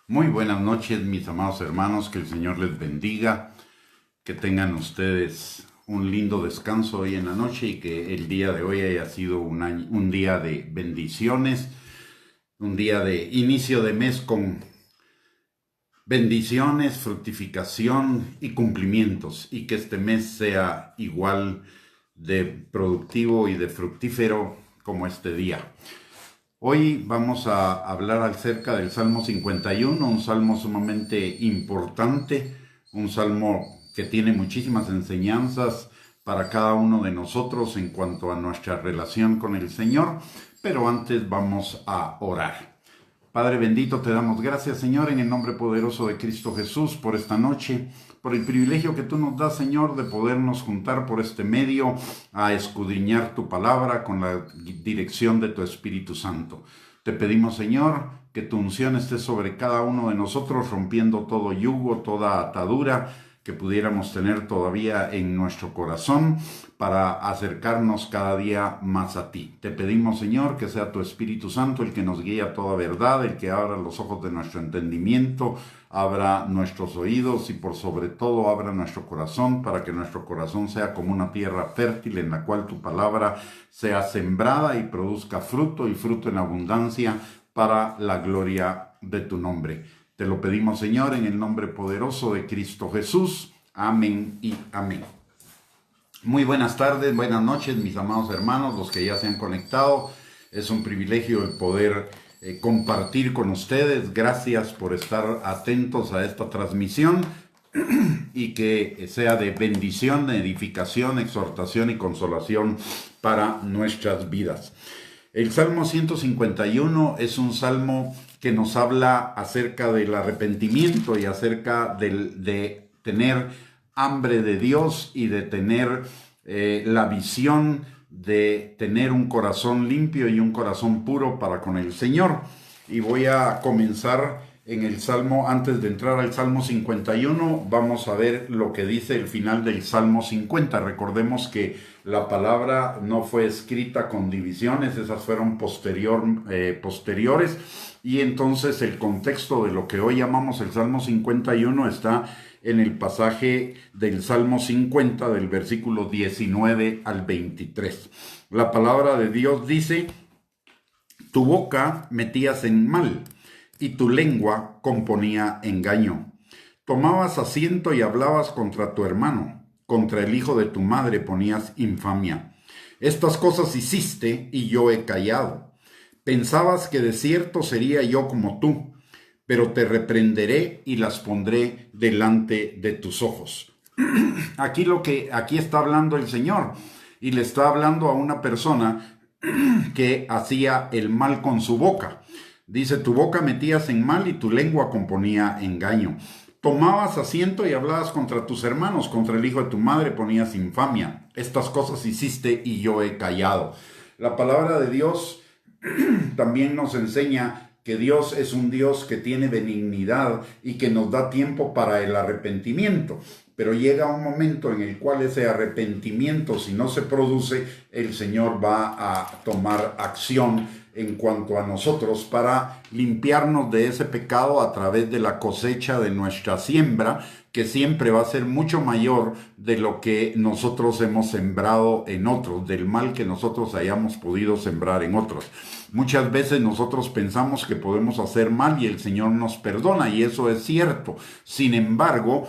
Muy buenas noches, mis amados hermanos, que el Señor les bendiga, que tengan ustedes un lindo descanso hoy en la noche y que el día de hoy haya sido un día de bendiciones, un día de inicio de mes con bendiciones, fructificación y cumplimientos, y que este mes sea igual de productivo y de fructífero como este día. Hoy vamos a hablar acerca del Salmo 51, un salmo sumamente importante, un salmo que tiene muchísimas enseñanzas para cada uno de nosotros en cuanto a nuestra relación con el Señor, pero antes vamos a orar. Padre bendito, te damos gracias, Señor, en el nombre poderoso de Cristo Jesús, por esta noche, por el privilegio que tú nos das, Señor, de podernos juntar por este medio a escudriñar tu palabra con la dirección de tu Espíritu Santo. Te pedimos, Señor, que tu unción esté sobre cada uno de nosotros, rompiendo todo yugo, toda atadura que pudiéramos tener todavía en nuestro corazón para acercarnos cada día más a ti. Te pedimos, Señor, que sea tu Espíritu Santo el que nos guíe a toda verdad, el que abra los ojos de nuestro entendimiento, abra nuestros oídos y por sobre todo abra nuestro corazón para que nuestro corazón sea como una tierra fértil en la cual tu palabra sea sembrada y produzca fruto y fruto en abundancia para la gloria de tu nombre. Te lo pedimos, Señor, en el nombre poderoso de Cristo Jesús. Amén y amén. Muy buenas tardes, buenas noches, mis amados hermanos, los que ya se han conectado. Es un privilegio el poder compartir con ustedes. Gracias por estar atentos a esta transmisión y que sea de bendición, de edificación, exhortación y consolación para nuestras vidas. El Salmo 151 es un salmo que nos habla acerca del arrepentimiento y acerca de tener hambre de Dios y de tener la visión de tener un corazón limpio y un corazón puro para con el Señor. Y voy a comenzar en el Salmo, antes de entrar al Salmo 51, vamos a ver lo que dice el final del Salmo 50. Recordemos que la palabra no fue escrita con divisiones, esas fueron posteriores, y entonces el contexto de lo que hoy llamamos el Salmo 51 está en el pasaje del Salmo 50, del versículo 19 al 23. La palabra de Dios dice: tu boca metías en mal, y tu lengua componía engaño. Tomabas asiento y hablabas contra tu hermano, contra el hijo de tu madre ponías infamia. Estas cosas hiciste y yo he callado. Pensabas que de cierto sería yo como tú, pero te reprenderé y las pondré delante de tus ojos. Aquí está hablando el Señor, y le está hablando a una persona que hacía el mal con su boca. Dice: tu boca metías en mal y tu lengua componía engaño. Tomabas asiento y hablabas contra tus hermanos, contra el hijo de tu madre ponías infamia. Estas cosas hiciste y yo he callado. La palabra de Dios también nos enseña que Dios es un Dios que tiene benignidad y que nos da tiempo para el arrepentimiento. Pero llega un momento en el cual ese arrepentimiento, si no se produce, el Señor va a tomar acción en cuanto a nosotros para limpiarnos de ese pecado a través de la cosecha de nuestra siembra, que siempre va a ser mucho mayor de lo que nosotros hemos sembrado en otros, del mal que nosotros hayamos podido sembrar en otros. Muchas veces nosotros pensamos que podemos hacer mal y el Señor nos perdona, y eso es cierto. Sin embargo,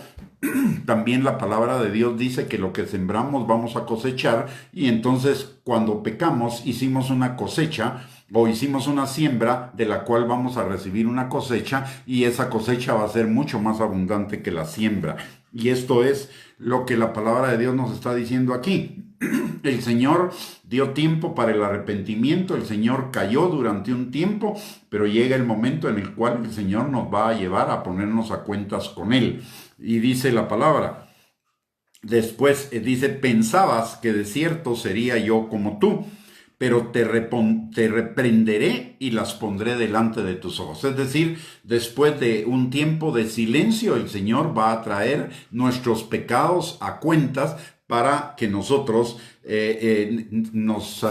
también la palabra de Dios dice que lo que sembramos vamos a cosechar, y entonces cuando pecamos hicimos una cosecha o hicimos una siembra de la cual vamos a recibir una cosecha, y esa cosecha va a ser mucho más abundante que la siembra. Y esto es lo que la palabra de Dios nos está diciendo aquí. El Señor dio tiempo para el arrepentimiento, el Señor cayó durante un tiempo, pero llega el momento en el cual el Señor nos va a llevar a ponernos a cuentas con Él. Y dice la palabra, después dice: pensabas que de cierto sería yo como tú, pero te reprenderé y las pondré delante de tus ojos. Es decir, después de un tiempo de silencio, el Señor va a traer nuestros pecados a cuentas para que nosotros nos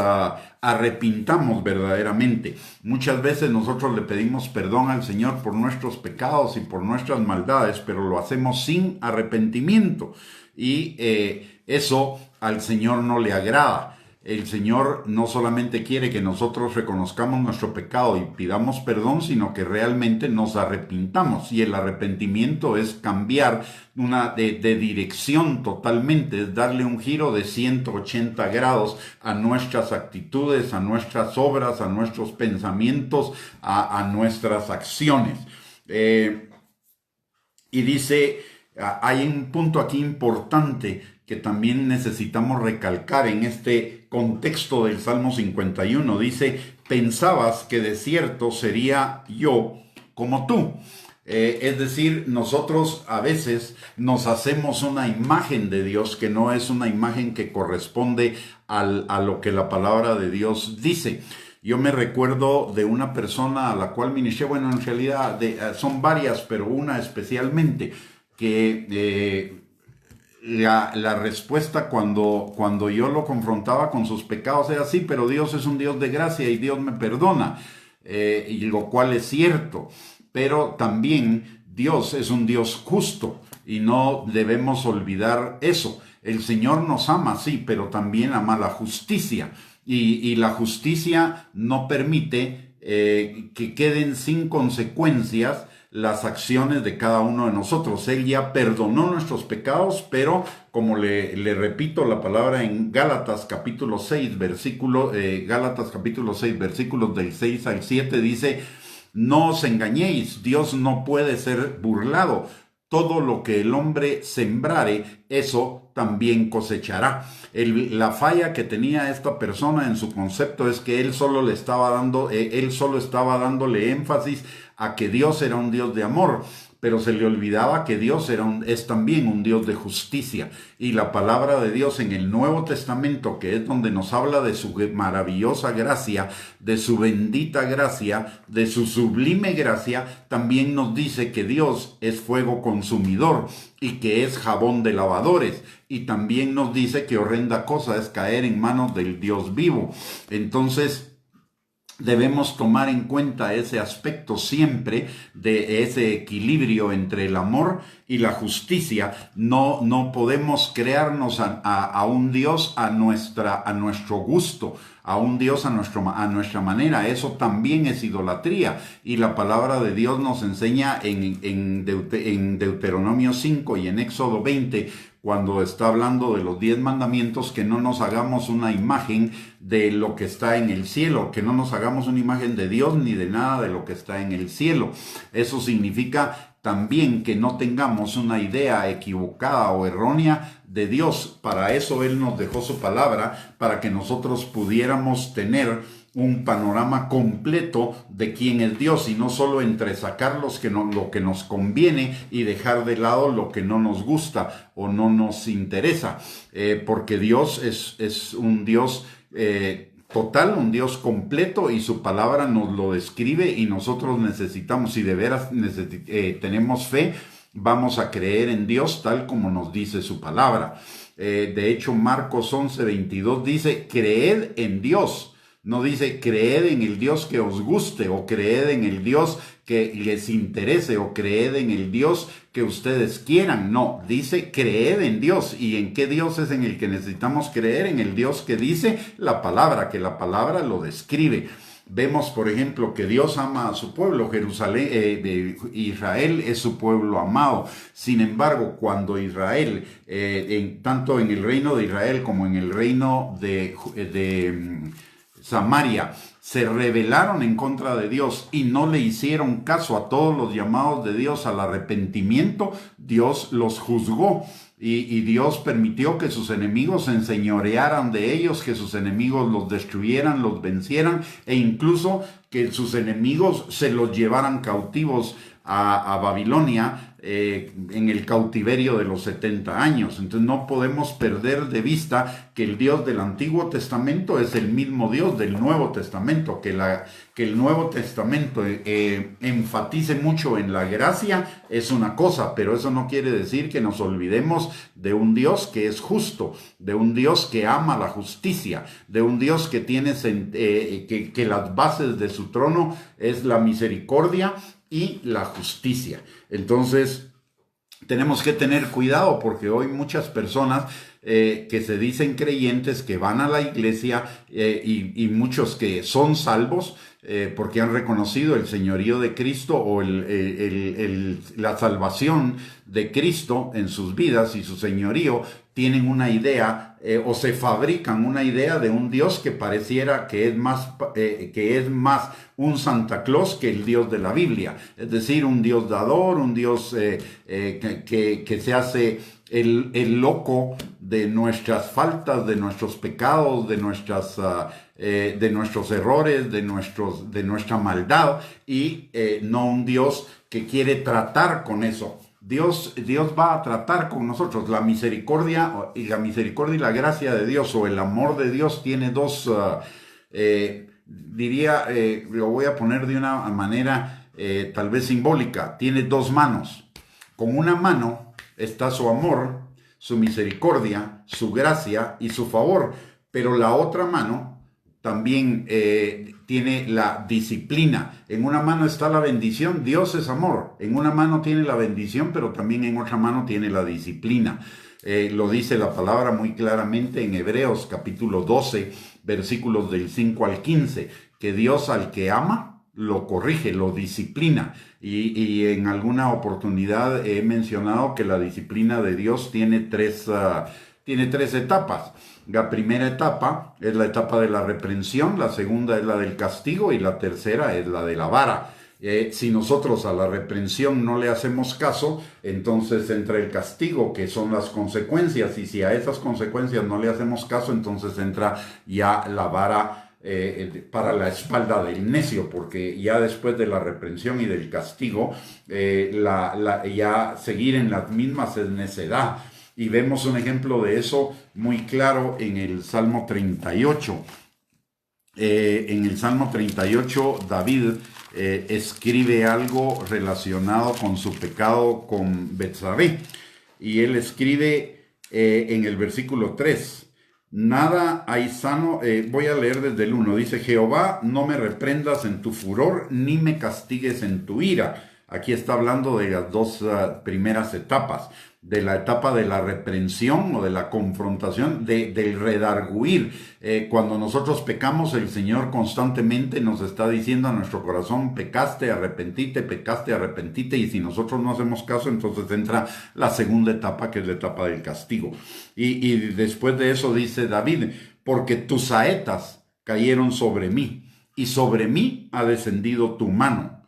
arrepintamos verdaderamente. Muchas veces nosotros le pedimos perdón al Señor por nuestros pecados y por nuestras maldades, pero lo hacemos sin arrepentimiento, y eso al Señor no le agrada. El Señor no solamente quiere que nosotros reconozcamos nuestro pecado y pidamos perdón, sino que realmente nos arrepintamos. Y el arrepentimiento es cambiar de dirección totalmente, es darle un giro de 180 grados a nuestras actitudes, a nuestras obras, a nuestros pensamientos, a nuestras acciones. Y dice, hay un punto aquí importante que también necesitamos recalcar en este contexto del Salmo 51. Dice, pensabas que de cierto sería yo como tú. Es decir, nosotros a veces nos hacemos una imagen de Dios que no es una imagen que corresponde a lo que la palabra de Dios dice. Yo me recuerdo de una persona a la cual ministré, bueno, en realidad son varias, pero una especialmente, que la respuesta cuando yo lo confrontaba con sus pecados era sí, pero Dios es un Dios de gracia y Dios me perdona, y lo cual es cierto, pero también Dios es un Dios justo y no debemos olvidar eso. El Señor nos ama, sí, pero también ama la justicia, y la justicia no permite que queden sin consecuencias las acciones de cada uno de nosotros. Él ya perdonó nuestros pecados, pero como le repito la palabra en Gálatas capítulo 6, versículos del 6 al 7, dice, no os engañéis, Dios no puede ser burlado. Todo lo que el hombre sembrare, eso también cosechará. La falla que tenía esta persona en su concepto es que él solo estaba dándole énfasis a que Dios era un Dios de amor, pero se le olvidaba que Dios es también un Dios de justicia. Y la palabra de Dios en el Nuevo Testamento, que es donde nos habla de su maravillosa gracia, de su bendita gracia, de su sublime gracia, también nos dice que Dios es fuego consumidor y que es jabón de lavadores. Y también nos dice que horrenda cosa es caer en manos del Dios vivo. Entonces, debemos tomar en cuenta ese aspecto siempre, de ese equilibrio entre el amor y la justicia. No podemos crearnos a un Dios a nuestro gusto, a un Dios a nuestra manera. Eso también es idolatría. Y la palabra de Dios nos enseña en Deuteronomio 5 y en Éxodo 20, cuando está hablando de los 10 mandamientos, que no nos hagamos una imagen de lo que está en el cielo, que no nos hagamos una imagen de Dios ni de nada de lo que está en el cielo. Eso significa también que no tengamos una idea equivocada o errónea de Dios. Para eso Él nos dejó su palabra, para que nosotros pudiéramos tener un panorama completo de quién es Dios, y no solo entresacar lo que nos conviene y dejar de lado lo que no nos gusta o no nos interesa, porque Dios es un Dios total, un Dios completo, y su palabra nos lo describe, y nosotros necesitamos, si de veras tenemos fe, vamos a creer en Dios tal como nos dice su palabra. De hecho, Marcos 11:22 dice, creed en Dios. No dice creed en el Dios que os guste, o creed en el Dios que les interese, o creed en el Dios que ustedes quieran. No, dice creed en Dios. ¿Y en qué Dios es en el que necesitamos creer? En el Dios que dice la palabra, que la palabra lo describe. Vemos, por ejemplo, que Dios ama a su pueblo. Israel es su pueblo amado. Sin embargo, cuando Israel, tanto en el reino de Israel como en el reino de Samaria, se rebelaron en contra de Dios y no le hicieron caso a todos los llamados de Dios al arrepentimiento, Dios los juzgó, y Dios permitió que sus enemigos se enseñorearan de ellos, que sus enemigos los destruyeran, los vencieran, e incluso que sus enemigos se los llevaran cautivos a Babilonia en el cautiverio de los 70 años. Entonces no podemos perder de vista que el Dios del Antiguo Testamento es el mismo Dios del Nuevo Testamento, que el Nuevo Testamento enfatice mucho en la gracia es una cosa, pero eso no quiere decir que nos olvidemos de un Dios que es justo, de un Dios que ama la justicia, de un Dios que tiene que las bases de su trono es la misericordia y la justicia. Entonces, tenemos que tener cuidado porque hoy muchas personas que se dicen creyentes, que van a la iglesia y muchos que son salvos porque han reconocido el señorío de Cristo o la salvación de Cristo en sus vidas y su señorío, tienen una idea o se fabrican una idea de un Dios que pareciera que es más un Santa Claus que el Dios de la Biblia. Es decir, un Dios dador, un Dios que se hace el loco de nuestras faltas, de nuestros pecados, de nuestros errores, de nuestra maldad, y no un Dios que quiere tratar con eso. Dios va a tratar con nosotros. La misericordia y la gracia de Dios o el amor de Dios tiene dos, lo voy a poner de una manera tal vez simbólica, tiene dos manos. Con una mano está su amor, su misericordia, su gracia y su favor, pero la otra mano también tiene la disciplina. En una mano está la bendición, Dios es amor. En una mano tiene la bendición, pero también en otra mano tiene la disciplina. Lo dice la palabra muy claramente en Hebreos capítulo 12, versículos del 5 al 15, que Dios al que ama lo corrige, lo disciplina. Y en alguna oportunidad he mencionado que la disciplina de Dios tiene tres etapas. La primera etapa es la etapa de la reprensión, la segunda es la del castigo y la tercera es la de la vara. Si nosotros a la reprensión no le hacemos caso, entonces entra el castigo, que son las consecuencias, y si a esas consecuencias no le hacemos caso, entonces entra ya la vara para la espalda del necio, porque ya después de la reprensión y del castigo, ya seguir en las mismas es necedad. Y vemos un ejemplo de eso muy claro en el Salmo 38. En el Salmo 38, David escribe algo relacionado con su pecado con Betsabé. Y él escribe en el versículo 3, nada hay sano, voy a leer desde el 1, dice, Jehová, no me reprendas en tu furor, ni me castigues en tu ira. Aquí está hablando de las dos primeras etapas, de la etapa de la reprensión o de la confrontación, del redarguir. Cuando nosotros pecamos, el Señor constantemente nos está diciendo a nuestro corazón, pecaste, arrepentite, y si nosotros no hacemos caso, entonces entra la segunda etapa, que es la etapa del castigo. Y después de eso dice David, porque tus saetas cayeron sobre mí, y sobre mí ha descendido tu mano.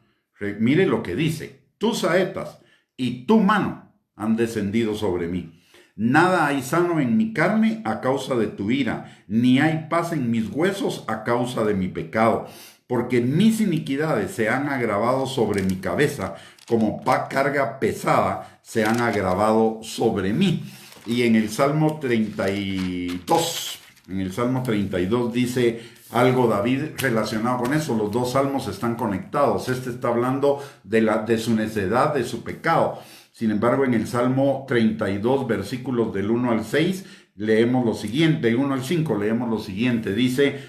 Mire lo que dice, tus saetas y tu mano han descendido sobre mí. Nada hay sano en mi carne a causa de tu ira, ni hay paz en mis huesos a causa de mi pecado, porque mis iniquidades se han agravado sobre mi cabeza, como carga pesada se han agravado sobre mí. Y en el Salmo 32 dice algo David relacionado con eso. Los dos salmos están conectados. Este está hablando de su necedad, de su pecado. Sin embargo, en el Salmo 32, versículos del 1 al 6, leemos lo siguiente, del 1 al 5 leemos lo siguiente. Dice,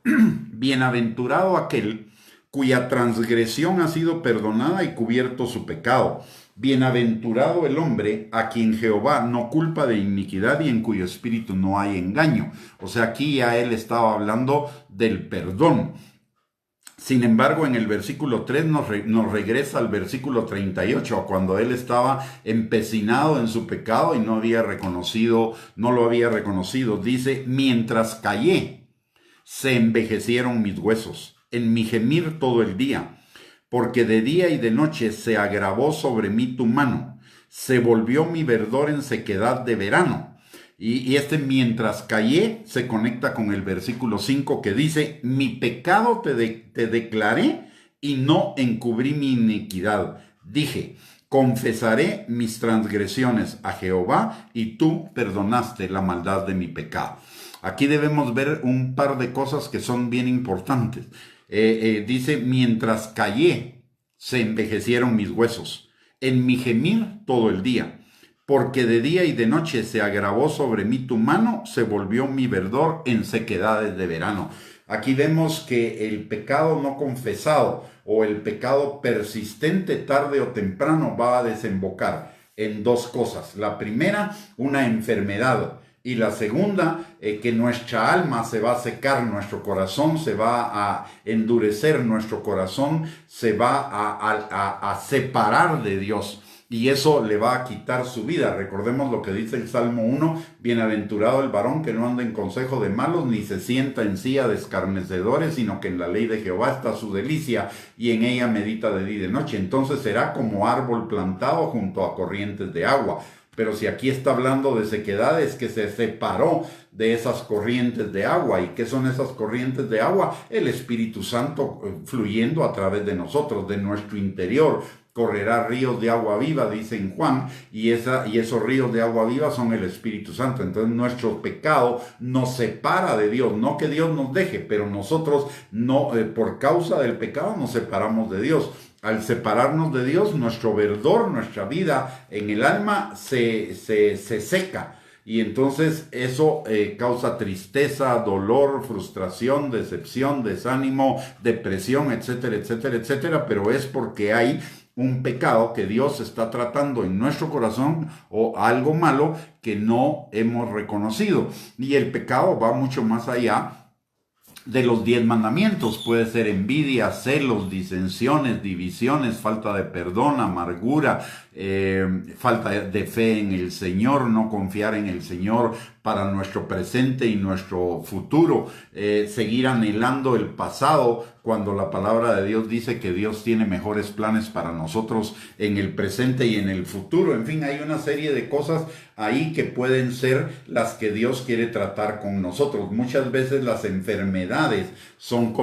bienaventurado aquel cuya transgresión ha sido perdonada y cubierto su pecado. Bienaventurado el hombre a quien Jehová no culpa de iniquidad y en cuyo espíritu no hay engaño. O sea, aquí ya él estaba hablando del perdón. Sin embargo, en el versículo 3 nos regresa al versículo 38, cuando él estaba empecinado en su pecado y no lo había reconocido. Dice, mientras callé, se envejecieron mis huesos, en mi gemir todo el día. Porque de día y de noche se agravó sobre mí tu mano, se volvió mi verdor en sequedad de verano, Y este mientras callé se conecta con el versículo 5 que dice, mi pecado te declaré y no encubrí mi iniquidad. Dije, confesaré mis transgresiones a Jehová y tú perdonaste la maldad de mi pecado. Aquí debemos ver un par de cosas que son bien importantes. Dice, mientras callé, se envejecieron mis huesos, en mi gemir todo el día. Porque de día y de noche se agravó sobre mí tu mano, se volvió mi verdor en sequedades de verano. Aquí vemos que el pecado no confesado o el pecado persistente tarde o temprano va a desembocar en dos cosas. La primera, una enfermedad. Y la segunda, que nuestra alma se va a secar, nuestro corazón se va a endurecer, nuestro corazón se va a separar de Dios. Y eso le va a quitar su vida. Recordemos lo que dice el Salmo 1, bienaventurado el varón que no anda en consejo de malos, ni se sienta en silla de escarnecedores, sino que en la ley de Jehová está su delicia, y en ella medita de día y de noche. Entonces será como árbol plantado junto a corrientes de agua. Pero si aquí está hablando de sequedades, que se separó de esas corrientes de agua. ¿Y qué son esas corrientes de agua? El Espíritu Santo fluyendo a través de nosotros, de nuestro interior. Correrá ríos de agua viva, dice en Juan, y esos ríos de agua viva son el Espíritu Santo. Entonces nuestro pecado nos separa de Dios, no que Dios nos deje, pero nosotros no, por causa del pecado nos separamos de Dios. Al separarnos de Dios, nuestro verdor, nuestra vida en el alma se seca. Y entonces eso causa tristeza, dolor, frustración, decepción, desánimo, depresión, etcétera, etcétera, etcétera. Pero es porque hay un pecado que Dios está tratando en nuestro corazón o algo malo que no hemos reconocido. Y el pecado va mucho más allá de los 10 mandamientos. Puede ser envidia, celos, disensiones, divisiones, falta de perdón, amargura, falta de fe en el Señor, no confiar en el Señor para nuestro presente y nuestro futuro, seguir anhelando el pasado cuando la palabra de Dios dice que Dios tiene mejores planes para nosotros en el presente y en el futuro. En fin, hay una serie de cosas ahí que pueden ser las que Dios quiere tratar con nosotros. Muchas veces las enfermedades son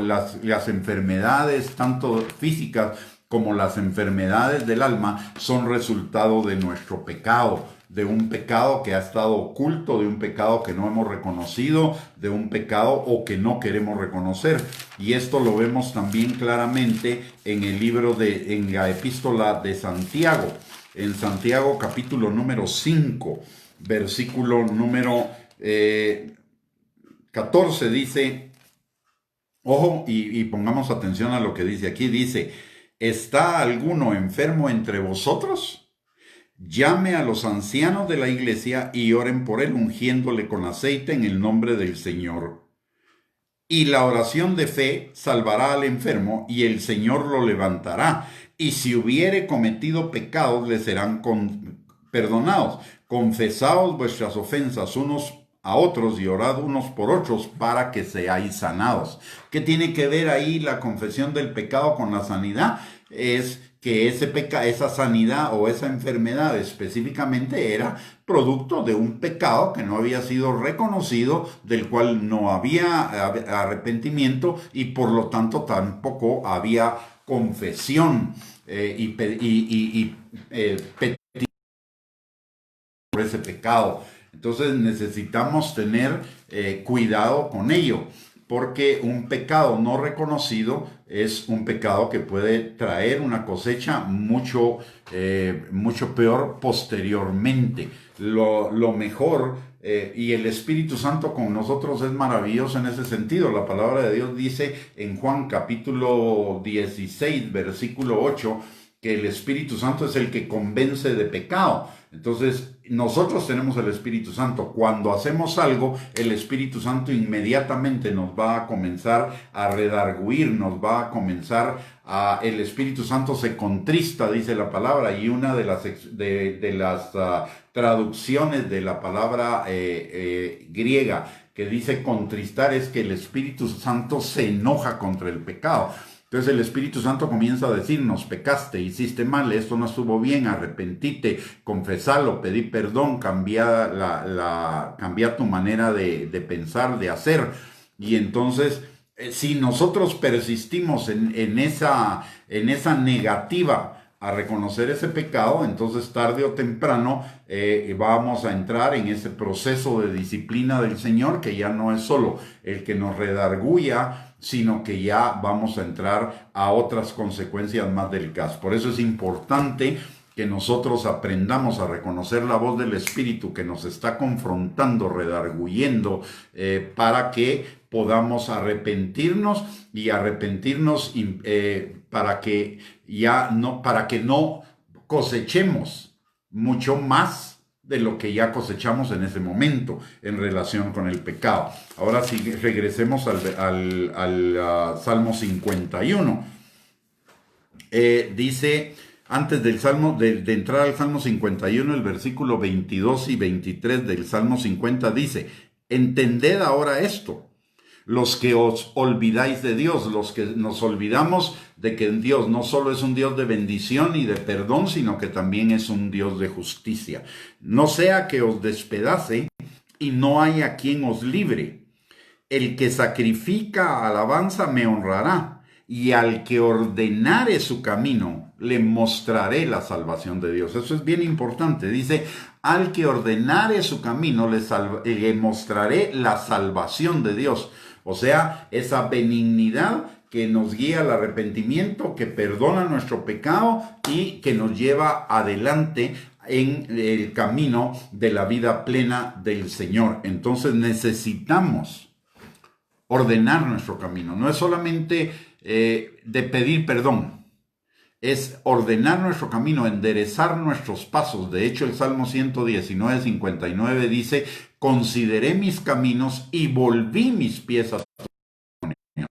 las enfermedades tanto físicas como las enfermedades del alma son resultado de nuestro pecado, de un pecado que ha estado oculto, de un pecado que no hemos reconocido, de un pecado o que no queremos reconocer. Y esto lo vemos también claramente en el libro en la epístola de Santiago. En Santiago capítulo número 5, versículo número 14 dice, ojo, y pongamos atención a lo que dice aquí, dice, ¿está alguno enfermo entre vosotros? Llame a los ancianos de la iglesia y oren por él, ungiéndole con aceite en el nombre del Señor. Y la oración de fe salvará al enfermo, y el Señor lo levantará. Y si hubiere cometido pecados, le serán perdonados. Confesaos vuestras ofensas unos a otros y orad unos por otros para que seáis sanados. ¿Qué tiene que ver ahí la confesión del pecado con la sanidad? Es que esa sanidad o esa enfermedad específicamente era producto de un pecado que no había sido reconocido, del cual no había arrepentimiento y por lo tanto tampoco había confesión y petición por ese pecado. Entonces necesitamos tener cuidado con ello, porque un pecado no reconocido es un pecado que puede traer una cosecha mucho peor posteriormente. Lo mejor, y el Espíritu Santo con nosotros es maravilloso en ese sentido. La palabra de Dios dice en Juan capítulo 16, versículo 8, que el Espíritu Santo es el que convence de pecado. Entonces, nosotros tenemos el Espíritu Santo. Cuando hacemos algo, el Espíritu Santo inmediatamente nos va a comenzar a redarguir, nos va a comenzar el Espíritu Santo se contrista, dice la palabra, y una de las traducciones de la palabra griega que dice contristar es que el Espíritu Santo se enoja contra el pecado. Entonces el Espíritu Santo comienza a decirnos: pecaste, hiciste mal, esto no estuvo bien, arrepentite, confesalo, pedí perdón, cambia tu manera de pensar, de hacer. Y entonces, si nosotros persistimos en esa negativa a reconocer ese pecado, entonces tarde o temprano vamos a entrar en ese proceso de disciplina del Señor, que ya no es solo el que nos redarguya, sino que ya vamos a entrar a otras consecuencias más delicadas. Por eso es importante que nosotros aprendamos a reconocer la voz del Espíritu que nos está confrontando, redarguyendo, para que podamos arrepentirnos para que no cosechemos mucho más de lo que ya cosechamos en ese momento en relación con el pecado. Ahora sí, regresemos al Salmo 51. Dice, antes del Salmo, de entrar al Salmo 51, el versículo 22 y 23 del Salmo 50 dice: entended ahora esto, los que os olvidáis de Dios, los que nos olvidamos de que Dios no solo es un Dios de bendición y de perdón, sino que también es un Dios de justicia. No sea que os despedace y no haya quien os libre. El que sacrifica alabanza me honrará, y al que ordenare su camino le mostraré la salvación de Dios. Eso es bien importante. Dice: al que ordenare su camino le mostraré la salvación de Dios. O sea, esa benignidad que nos guía al arrepentimiento, que perdona nuestro pecado y que nos lleva adelante en el camino de la vida plena del Señor. Entonces necesitamos ordenar nuestro camino. No es solamente de pedir perdón, es ordenar nuestro camino, enderezar nuestros pasos. De hecho, el Salmo 119, 59 dice: consideré mis caminos y volví mis pies a tu camino.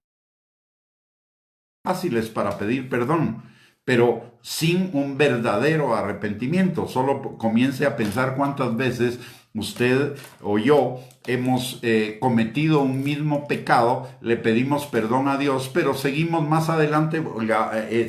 Fáciles para pedir perdón, pero sin un verdadero arrepentimiento. Solo comience a pensar cuántas veces usted o yo hemos cometido un mismo pecado, le pedimos perdón a Dios, pero seguimos más adelante,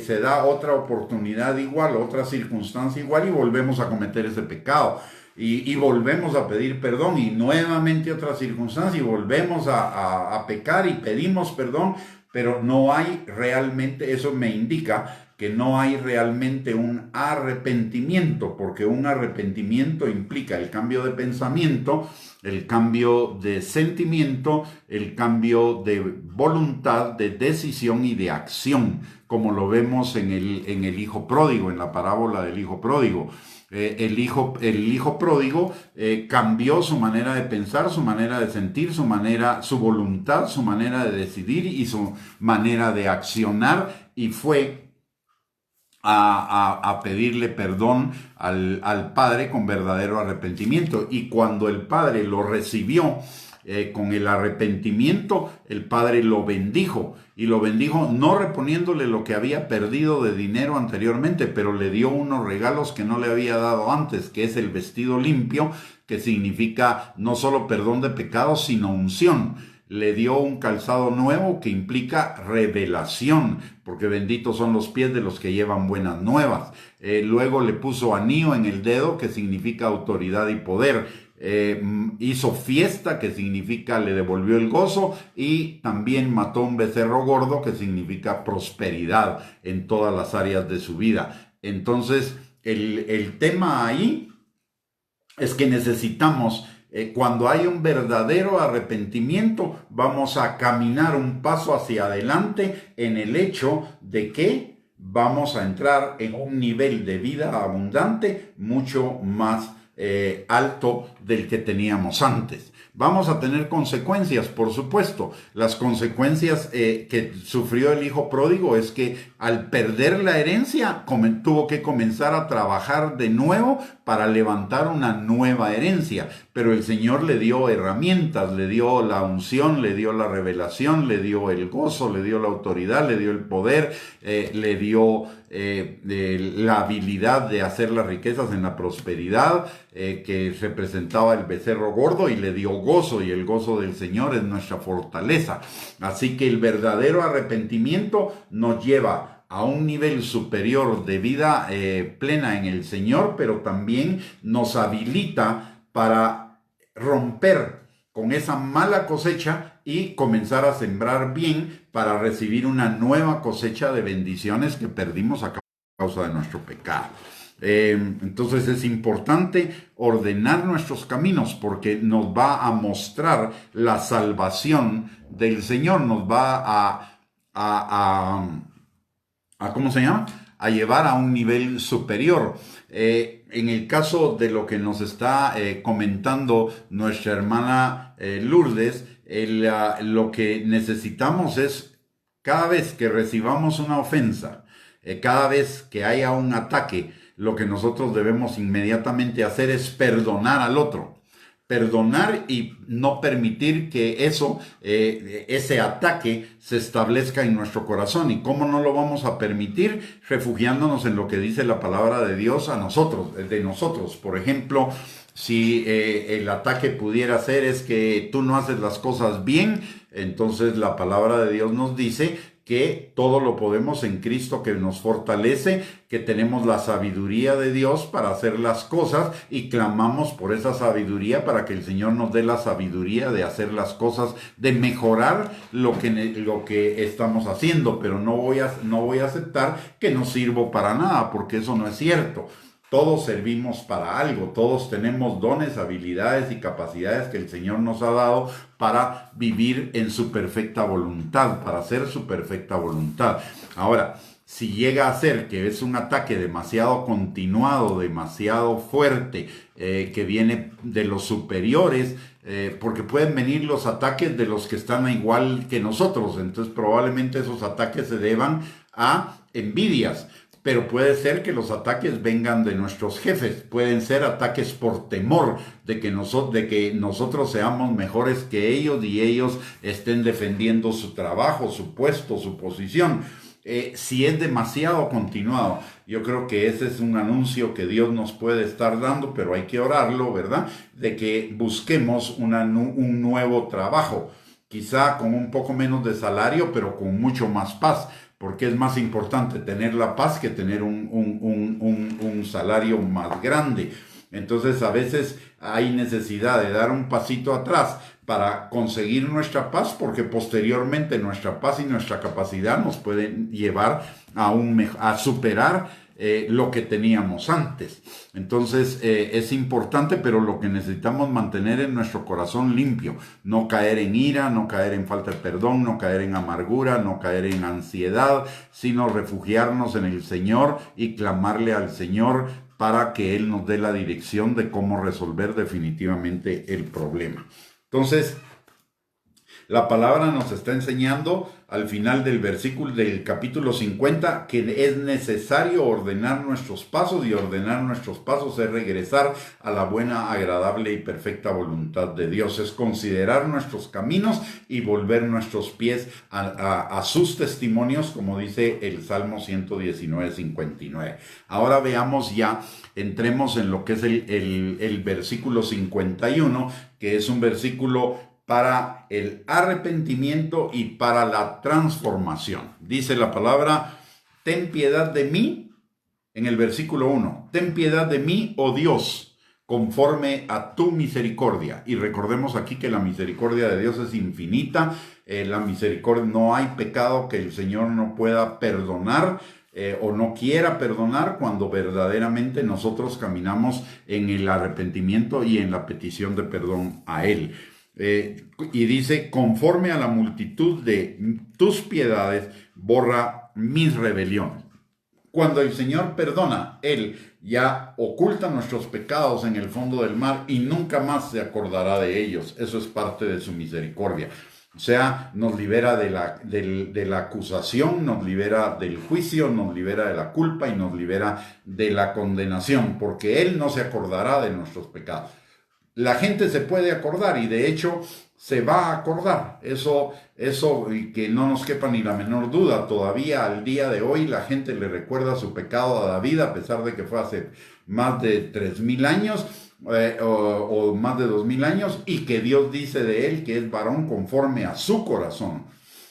se da otra oportunidad igual, otra circunstancia igual, y volvemos a cometer ese pecado. Y volvemos a pedir perdón, y nuevamente otra circunstancia, y volvemos a pecar y pedimos perdón, pero no hay realmente, eso me indica que no hay realmente un arrepentimiento, porque un arrepentimiento implica el cambio de pensamiento, el cambio de sentimiento, el cambio de voluntad, de decisión y de acción, como lo vemos en el hijo pródigo, en la parábola del hijo pródigo. El hijo pródigo cambió su manera de pensar, su manera de sentir, su voluntad, su manera de decidir y su manera de accionar, y fue a pedirle perdón al Padre con verdadero arrepentimiento. Y cuando el Padre lo recibió con el arrepentimiento, el Padre lo bendijo, y lo bendijo no reponiéndole lo que había perdido de dinero anteriormente, pero le dio unos regalos que no le había dado antes, que es el vestido limpio, que significa no solo perdón de pecados, sino unción. Le dio un calzado nuevo que implica revelación, porque benditos son los pies de los que llevan buenas nuevas. Luego le puso anillo en el dedo, que significa autoridad y poder. Hizo fiesta, que significa le devolvió el gozo, y también mató un becerro gordo, que significa prosperidad en todas las áreas de su vida. Entonces, el tema ahí es que necesitamos, cuando hay un verdadero arrepentimiento, vamos a caminar un paso hacia adelante en el hecho de que vamos a entrar en un nivel de vida abundante mucho más alto del que teníamos antes. Vamos a tener consecuencias, por supuesto. Las consecuencias que sufrió el hijo pródigo es que al perder la herencia tuvo que comenzar a trabajar de nuevo para levantar una nueva herencia. Pero el Señor le dio herramientas, le dio la unción, le dio la revelación, le dio el gozo, le dio la autoridad, le dio el poder, le dio la habilidad de hacer las riquezas en la prosperidad, que representaba el becerro gordo, y le dio gozo, y el gozo del Señor es nuestra fortaleza. Así que el verdadero arrepentimiento nos lleva a un nivel superior de vida plena en el Señor, pero también nos habilita para romper con esa mala cosecha y comenzar a sembrar bien para recibir una nueva cosecha de bendiciones que perdimos a causa de nuestro pecado. Entonces es importante ordenar nuestros caminos, porque nos va a mostrar la salvación del Señor, nos va ¿cómo se llama? A llevar a un nivel superior. En el caso de lo que nos está comentando nuestra hermana Lourdes, lo que necesitamos es, cada vez que recibamos una ofensa, cada vez que haya un ataque, lo que nosotros debemos inmediatamente hacer es perdonar al otro. Perdonar y no permitir que ese ataque se establezca en nuestro corazón. ¿Y cómo no lo vamos a permitir? Refugiándonos en lo que dice la palabra de Dios de nosotros. Por ejemplo, si el ataque pudiera ser es que tú no haces las cosas bien, entonces la palabra de Dios nos dice que todo lo podemos en Cristo que nos fortalece, que tenemos la sabiduría de Dios para hacer las cosas, y clamamos por esa sabiduría para que el Señor nos dé la sabiduría de hacer las cosas, de mejorar lo que estamos haciendo. Pero no voy a aceptar que no sirvo para nada, porque eso no es cierto. Todos servimos para algo, todos tenemos dones, habilidades y capacidades que el Señor nos ha dado para vivir en su perfecta voluntad, para hacer su perfecta voluntad. Ahora, si llega a ser que es un ataque demasiado continuado, demasiado fuerte, que viene de los superiores, porque pueden venir los ataques de los que están igual que nosotros, entonces probablemente esos ataques se deban a envidias. Pero puede ser que los ataques vengan de nuestros jefes, pueden ser ataques por temor de que nosotros seamos mejores que ellos y ellos estén defendiendo su trabajo, su puesto, su posición. Si es demasiado continuado, yo creo que ese es un anuncio que Dios nos puede estar dando, pero hay que orarlo, ¿verdad? De que busquemos un nuevo trabajo, quizá con un poco menos de salario, pero con mucho más paz. Porque es más importante tener la paz que tener un salario más grande. Entonces a veces hay necesidad de dar un pasito atrás para conseguir nuestra paz, porque posteriormente nuestra paz y nuestra capacidad nos pueden llevar a superar lo que teníamos antes. Entonces es importante, pero lo que necesitamos mantener es nuestro corazón limpio, no caer en ira, no caer en falta de perdón, no caer en amargura, no caer en ansiedad, sino refugiarnos en el Señor y clamarle al Señor para que Él nos dé la dirección de cómo resolver definitivamente el problema. Entonces, la palabra nos está enseñando al final del versículo del capítulo 50 que es necesario ordenar nuestros pasos, y ordenar nuestros pasos es regresar a la buena, agradable y perfecta voluntad de Dios. Es considerar nuestros caminos y volver nuestros pies a sus testimonios, como dice el Salmo 119, 59. Ahora entremos en lo que es el versículo 51, que es un versículo para el arrepentimiento y para la transformación. Dice la palabra: ten piedad de mí, en el versículo 1, ten piedad de mí, oh Dios, conforme a tu misericordia. Y recordemos aquí que la misericordia de Dios es infinita. La misericordia, no hay pecado que el Señor no pueda perdonar o no quiera perdonar, cuando verdaderamente nosotros caminamos en el arrepentimiento y en la petición de perdón a Él. Y dice: conforme a la multitud de tus piedades, borra mis rebeliones. Cuando el Señor perdona, Él ya oculta nuestros pecados en el fondo del mar y nunca más se acordará de ellos. Eso es parte de su misericordia. O sea, nos libera de la acusación, nos libera del juicio, nos libera de la culpa y nos libera de la condenación, porque Él no se acordará de nuestros pecados. la gente se puede acordar y de hecho se va a acordar. Eso y que no nos quepa ni la menor duda. Todavía al día de hoy la gente le recuerda su pecado a David, a pesar de que fue hace más de 3000 años o más de 2000 años, y que Dios dice de él que es varón conforme a su corazón.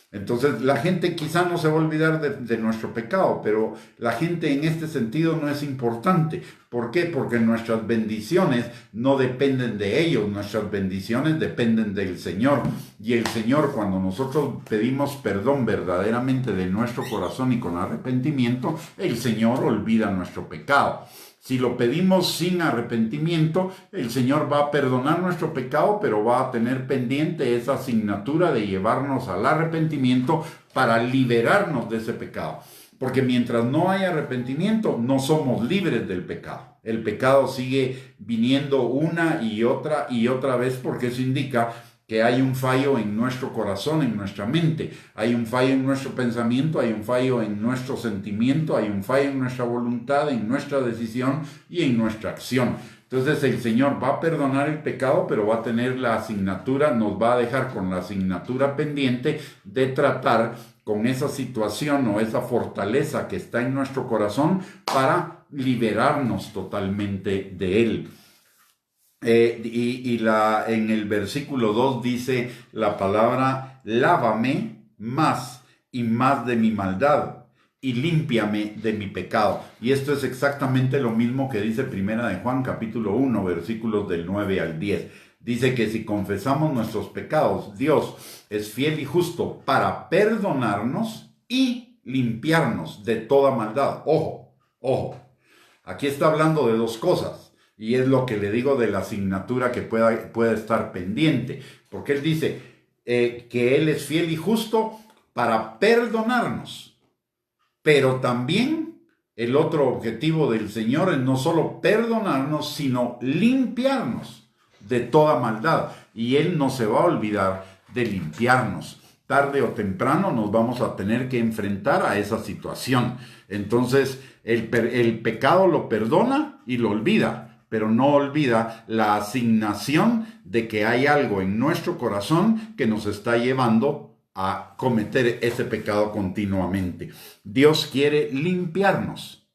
Entonces la gente quizá no se va a olvidar de nuestro pecado, pero la gente en este sentido no es importante. ¿Por qué? Porque nuestras bendiciones no dependen de ellos, nuestras bendiciones dependen del Señor. Y el Señor, cuando nosotros pedimos perdón verdaderamente de nuestro corazón y con arrepentimiento, el Señor olvida nuestro pecado. Si lo pedimos sin arrepentimiento, el Señor va a perdonar nuestro pecado, pero va a tener pendiente esa asignatura de llevarnos al arrepentimiento para liberarnos de ese pecado. Porque mientras no hay arrepentimiento, no somos libres del pecado. El pecado sigue viniendo una y otra vez, porque eso indica que hay un fallo en nuestro corazón, en nuestra mente, hay un fallo en nuestro pensamiento, hay un fallo en nuestro sentimiento, hay un fallo en nuestra voluntad, en nuestra decisión y en nuestra acción. Entonces el Señor va a perdonar el pecado, pero va a tener la asignatura, nos va a dejar con la asignatura pendiente de tratar con esa situación o esa fortaleza que está en nuestro corazón para liberarnos totalmente de él. En el versículo 2 dice la palabra: lávame más y más de mi maldad y límpiame de mi pecado. Y esto es exactamente lo mismo que dice Primera de Juan capítulo 1 versículos del 9 al 10. Dice que si confesamos nuestros pecados, Dios es fiel y justo para perdonarnos y limpiarnos de toda maldad. Ojo, ojo. Aquí está hablando de dos cosas. Y es lo que le digo de la asignatura que pueda estar pendiente. Porque él dice que él es fiel y justo para perdonarnos. Pero también el otro objetivo del Señor es no solo perdonarnos, sino limpiarnos de toda maldad. Y él no se va a olvidar de limpiarnos. Tarde o temprano nos vamos a tener que enfrentar a esa situación. Entonces el pecado lo perdona y lo olvida, pero no olvida la asignación de que hay algo en nuestro corazón que nos está llevando a cometer ese pecado continuamente. Dios quiere limpiarnos,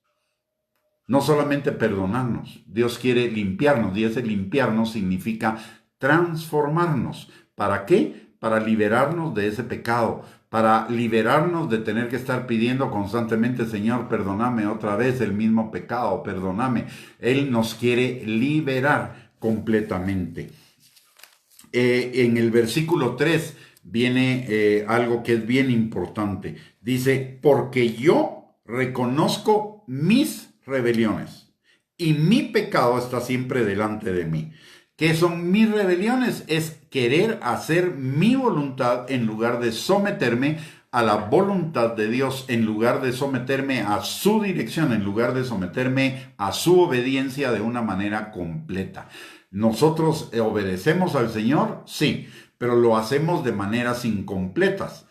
no solamente perdonarnos. Dios quiere limpiarnos, y ese limpiarnos significa transformarnos. ¿Para qué? Para liberarnos de ese pecado, para liberarnos de tener que estar pidiendo constantemente: Señor, perdóname otra vez el mismo pecado, perdóname. Él nos quiere liberar completamente. En el versículo 3 viene algo que es bien importante. Dice: porque yo reconozco mis rebeliones y mi pecado está siempre delante de mí. ¿Qué son mis rebeliones? Es querer hacer mi voluntad en lugar de someterme a la voluntad de Dios, en lugar de someterme a su dirección, en lugar de someterme a su obediencia de una manera completa. ¿Nosotros obedecemos al Señor? Sí, pero lo hacemos de maneras incompletas.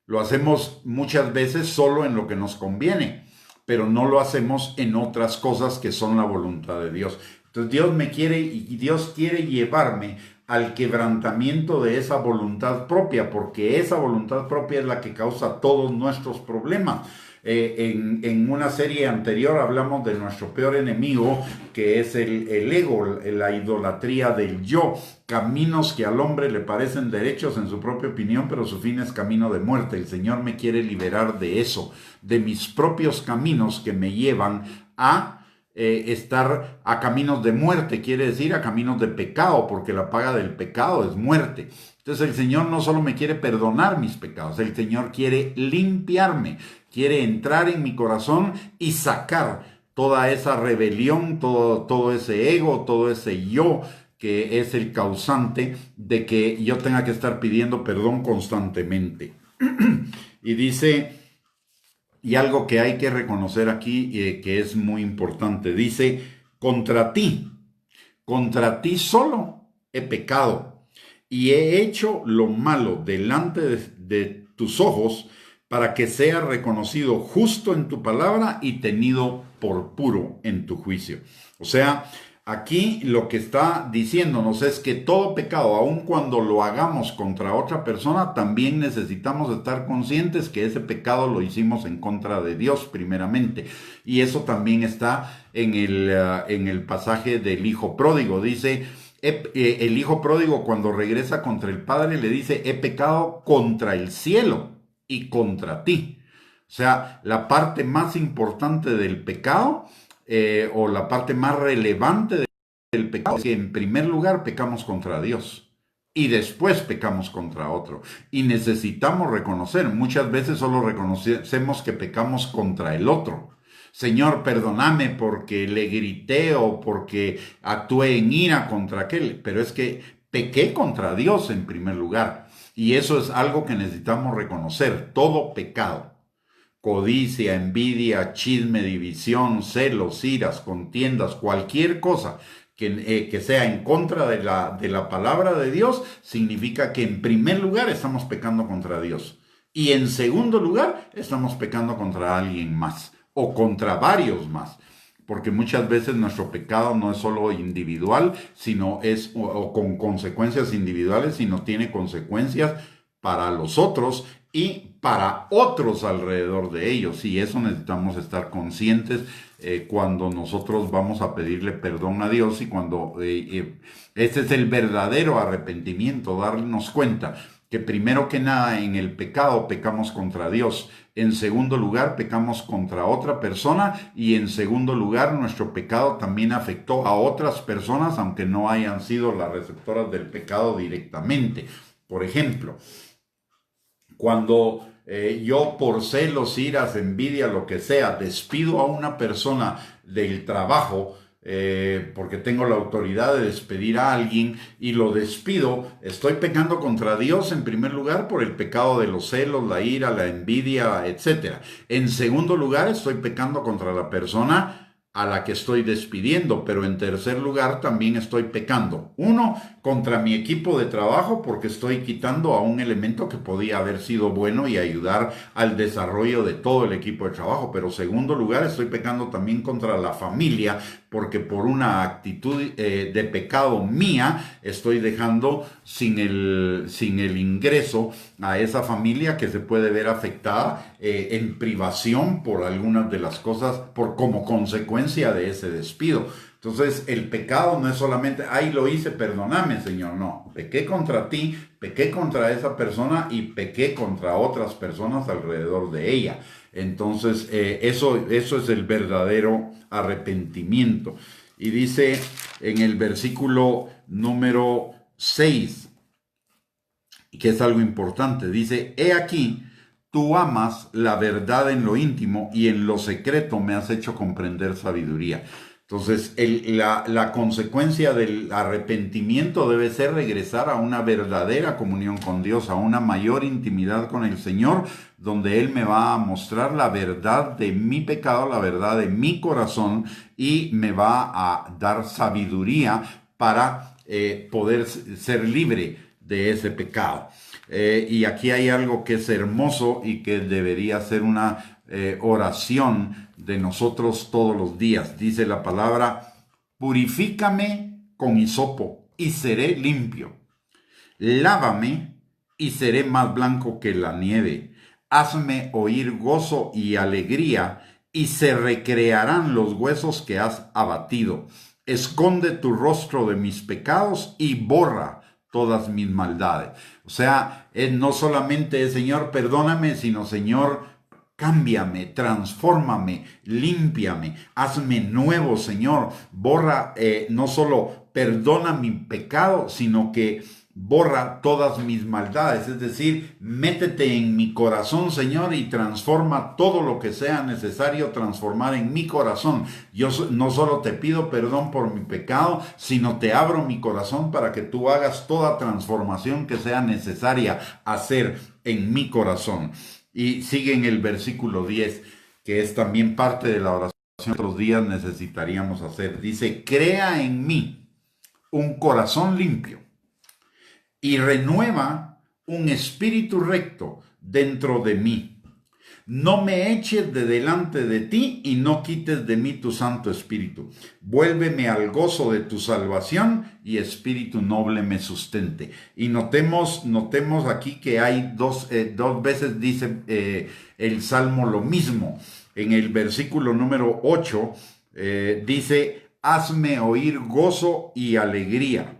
Lo hacemos muchas veces solo en lo que nos conviene, pero no lo hacemos en otras cosas que son la voluntad de Dios. Entonces Dios quiere llevarme al quebrantamiento de esa voluntad propia, porque esa voluntad propia es la que causa todos nuestros problemas. En una serie anterior hablamos de nuestro peor enemigo, que es el ego, la idolatría del yo. Caminos que al hombre le parecen derechos en su propia opinión, pero su fin es camino de muerte. El Señor me quiere liberar de eso, de mis propios caminos que me llevan a estar a caminos de muerte, quiere decir a caminos de pecado, porque la paga del pecado es muerte. Entonces el Señor no solo me quiere perdonar mis pecados, el Señor quiere limpiarme, quiere entrar en mi corazón y sacar toda esa rebelión, todo ese ego, todo ese yo que es el causante de que yo tenga que estar pidiendo perdón constantemente. Y dice, y algo que hay que reconocer aquí, que es muy importante, dice: contra ti solo he pecado y he hecho lo malo delante de tus ojos, para que sea reconocido justo en tu palabra y tenido por puro en tu juicio. O sea, Aquí lo que está diciéndonos es que todo pecado, aun cuando lo hagamos contra otra persona, también necesitamos estar conscientes que ese pecado lo hicimos en contra de Dios primeramente. Y eso también está en el pasaje del hijo pródigo. Dice, el hijo pródigo cuando regresa contra el padre le dice, he pecado contra el cielo y contra ti. O sea, la parte más importante del pecado o la parte más relevante del pecado es que en primer lugar pecamos contra Dios y después pecamos contra otro. Y necesitamos reconocer, muchas veces solo reconocemos que pecamos contra el otro. Señor, perdóname porque le grité o porque actué en ira contra aquel, pero es que pequé contra Dios en primer lugar. Y eso es algo que necesitamos reconocer, todo pecado. Codicia, envidia, chisme, división, celos, iras, contiendas, cualquier cosa que sea en contra de la palabra de Dios, significa que en primer lugar estamos pecando contra Dios. Y en segundo lugar, estamos pecando contra alguien más o contra varios más. Porque muchas veces nuestro pecado no es solo individual, sino o con consecuencias individuales, sino tiene consecuencias para los otros y para otros alrededor de ellos. Y eso necesitamos estar conscientes cuando nosotros vamos a pedirle perdón a Dios y cuando ese es el verdadero arrepentimiento, darnos cuenta que primero que nada en el pecado pecamos contra Dios, en segundo lugar pecamos contra otra persona y en segundo lugar nuestro pecado también afectó a otras personas aunque no hayan sido las receptoras del pecado directamente. Por ejemplo, cuando yo por celos, iras, envidia, lo que sea, despido a una persona del trabajo, porque tengo la autoridad de despedir a alguien y lo despido, estoy pecando contra Dios en primer lugar por el pecado de los celos, la ira, la envidia, etc. En segundo lugar, estoy pecando contra la persona a la que estoy despidiendo, pero en tercer lugar también estoy pecando. Uno, contra mi equipo de trabajo porque estoy quitando a un elemento que podía haber sido bueno y ayudar al desarrollo de todo el equipo de trabajo, pero segundo lugar estoy pecando también contra la familia porque por una actitud de pecado mía estoy dejando sin el ingreso a esa familia que se puede ver afectada en privación por algunas de las cosas, como consecuencia de ese despido. Entonces, el pecado no es solamente, ay, lo hice, perdóname, Señor. No, pequé contra ti, pequé contra esa persona y pequé contra otras personas alrededor de ella. Entonces, eso es el verdadero arrepentimiento. Y dice en el versículo número 6, que es algo importante, dice, he aquí, tú amas la verdad en lo íntimo y en lo secreto me has hecho comprender sabiduría. Entonces, la consecuencia del arrepentimiento debe ser regresar a una verdadera comunión con Dios, a una mayor intimidad con el Señor, donde Él me va a mostrar la verdad de mi pecado, la verdad de mi corazón y me va a dar sabiduría para poder ser libre de ese pecado. Y aquí hay algo que es hermoso y que debería ser una oración de nosotros todos los días. Dice la palabra, purifícame con hisopo y seré limpio. Lávame y seré más blanco que la nieve. Hazme oír gozo y alegría y se recrearán los huesos que has abatido. Esconde tu rostro de mis pecados y borra todas mis maldades. O sea, no solamente Señor, perdóname, sino Señor, cámbiame, transfórmame, límpiame, hazme nuevo, Señor. Borra, no solo perdona mi pecado, sino que borra todas mis maldades. Es decir, métete en mi corazón, Señor, y transforma todo lo que sea necesario transformar en mi corazón. Yo no solo te pido perdón por mi pecado, sino te abro mi corazón para que tú hagas toda transformación que sea necesaria hacer en mi corazón. Y sigue en el versículo 10, que es también parte de la oración que otros días necesitaríamos hacer. Dice, crea en mí un corazón limpio y renueva un espíritu recto dentro de mí. No me eches de delante de ti y no quites de mí tu Santo Espíritu. Vuélveme al gozo de tu salvación y espíritu noble me sustente. Y notemos aquí que hay dos veces dice el Salmo lo mismo. En el versículo número 8 dice, hazme oír gozo y alegría.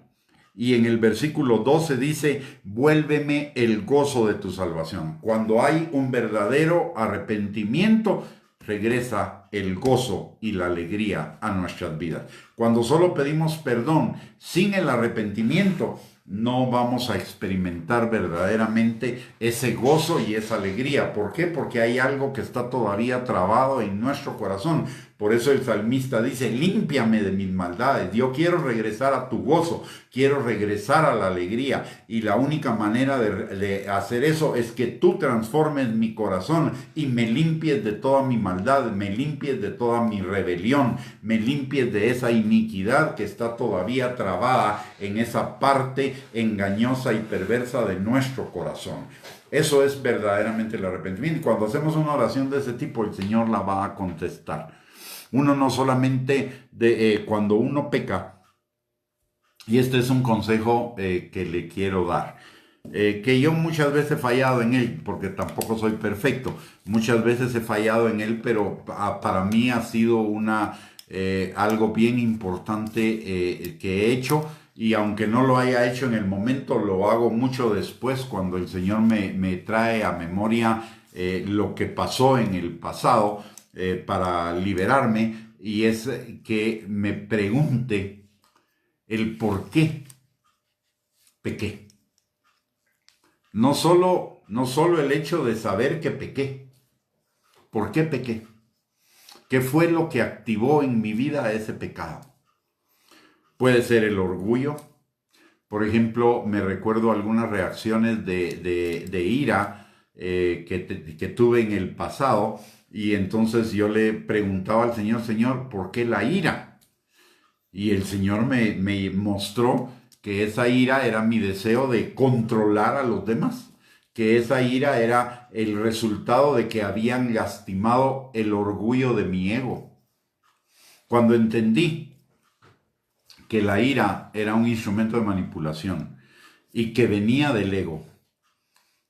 Y en el versículo 12 dice, vuélveme el gozo de tu salvación. Cuando hay un verdadero arrepentimiento, regresa el gozo y la alegría a nuestras vidas. Cuando solo pedimos perdón sin el arrepentimiento, no vamos a experimentar verdaderamente ese gozo y esa alegría. ¿Por qué? Porque hay algo que está todavía trabado en nuestro corazón. Por eso el salmista dice, límpiame de mis maldades. Yo quiero regresar a tu gozo, quiero regresar a la alegría. Y la única manera de hacer eso es que tú transformes mi corazón y me limpies de toda mi maldad, me limpies de toda mi rebelión, me limpies de esa iniquidad que está todavía trabada en esa parte engañosa y perversa de nuestro corazón. Eso es verdaderamente el arrepentimiento. Y cuando hacemos una oración de ese tipo, el Señor la va a contestar. Uno no solamente, cuando uno peca, y este es un consejo que le quiero dar, que yo muchas veces he fallado en él, porque tampoco soy perfecto, muchas veces he fallado en él, pero para mí ha sido algo bien importante que he hecho, y aunque no lo haya hecho en el momento, lo hago mucho después, cuando el Señor me trae a memoria lo que pasó en el pasado, para liberarme, y es que me pregunte el por qué pequé. No solo el hecho de saber que pequé. ¿Por qué pequé? ¿Qué fue lo que activó en mi vida ese pecado? Puede ser el orgullo. Por ejemplo, me recuerdo algunas reacciones de ira que tuve en el pasado. Y entonces yo le preguntaba al Señor, Señor, ¿por qué la ira? Y el Señor me mostró que esa ira era mi deseo de controlar a los demás, que esa ira era el resultado de que habían lastimado el orgullo de mi ego. Cuando entendí que la ira era un instrumento de manipulación y que venía del ego,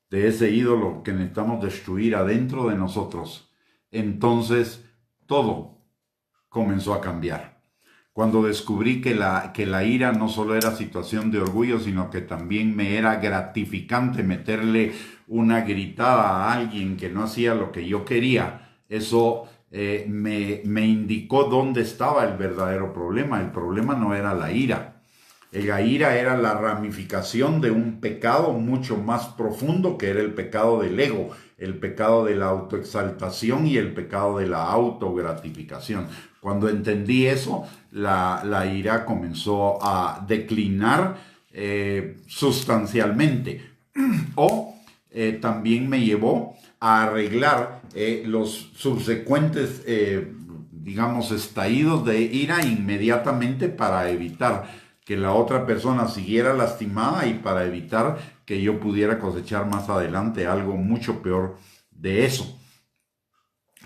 de ese ídolo que necesitamos destruir adentro de nosotros, entonces todo comenzó a cambiar. Cuando descubrí que la ira no solo era situación de orgullo, sino que también me era gratificante meterle una gritada a alguien que no hacía lo que yo quería, eso me indicó dónde estaba el verdadero problema. El problema no era la ira. La ira era la ramificación de un pecado mucho más profundo, que era el pecado del ego, el pecado de la autoexaltación y el pecado de la autogratificación. Cuando entendí eso, la ira comenzó a declinar sustancialmente. También me llevó a arreglar los subsecuentes, estallidos de ira inmediatamente, para evitar que la otra persona siguiera lastimada y para evitar que yo pudiera cosechar más adelante algo mucho peor de eso.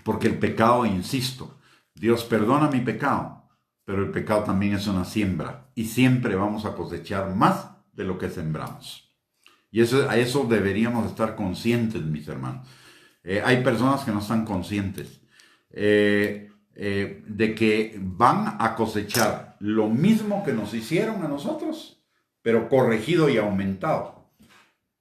Porque el pecado, insisto, Dios perdona mi pecado, pero el pecado también es una siembra y siempre vamos a cosechar más de lo que sembramos. Y a eso deberíamos estar conscientes, mis hermanos. Hay personas que no están conscientes de que van a cosechar lo mismo que nos hicieron a nosotros, pero corregido y aumentado.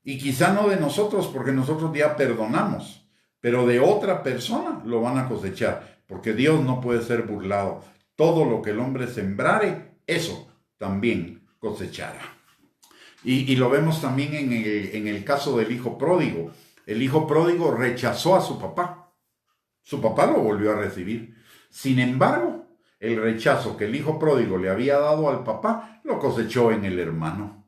Y quizá no de nosotros, porque nosotros ya perdonamos, pero de otra persona lo van a cosechar, porque Dios no puede ser burlado. Todo lo que el hombre sembrare, eso también cosechará. Y lo vemos también en el caso del hijo pródigo. El hijo pródigo rechazó a su papá. Su papá lo volvió a recibir. Sin embargo, el rechazo que el hijo pródigo le había dado al papá lo cosechó en el hermano.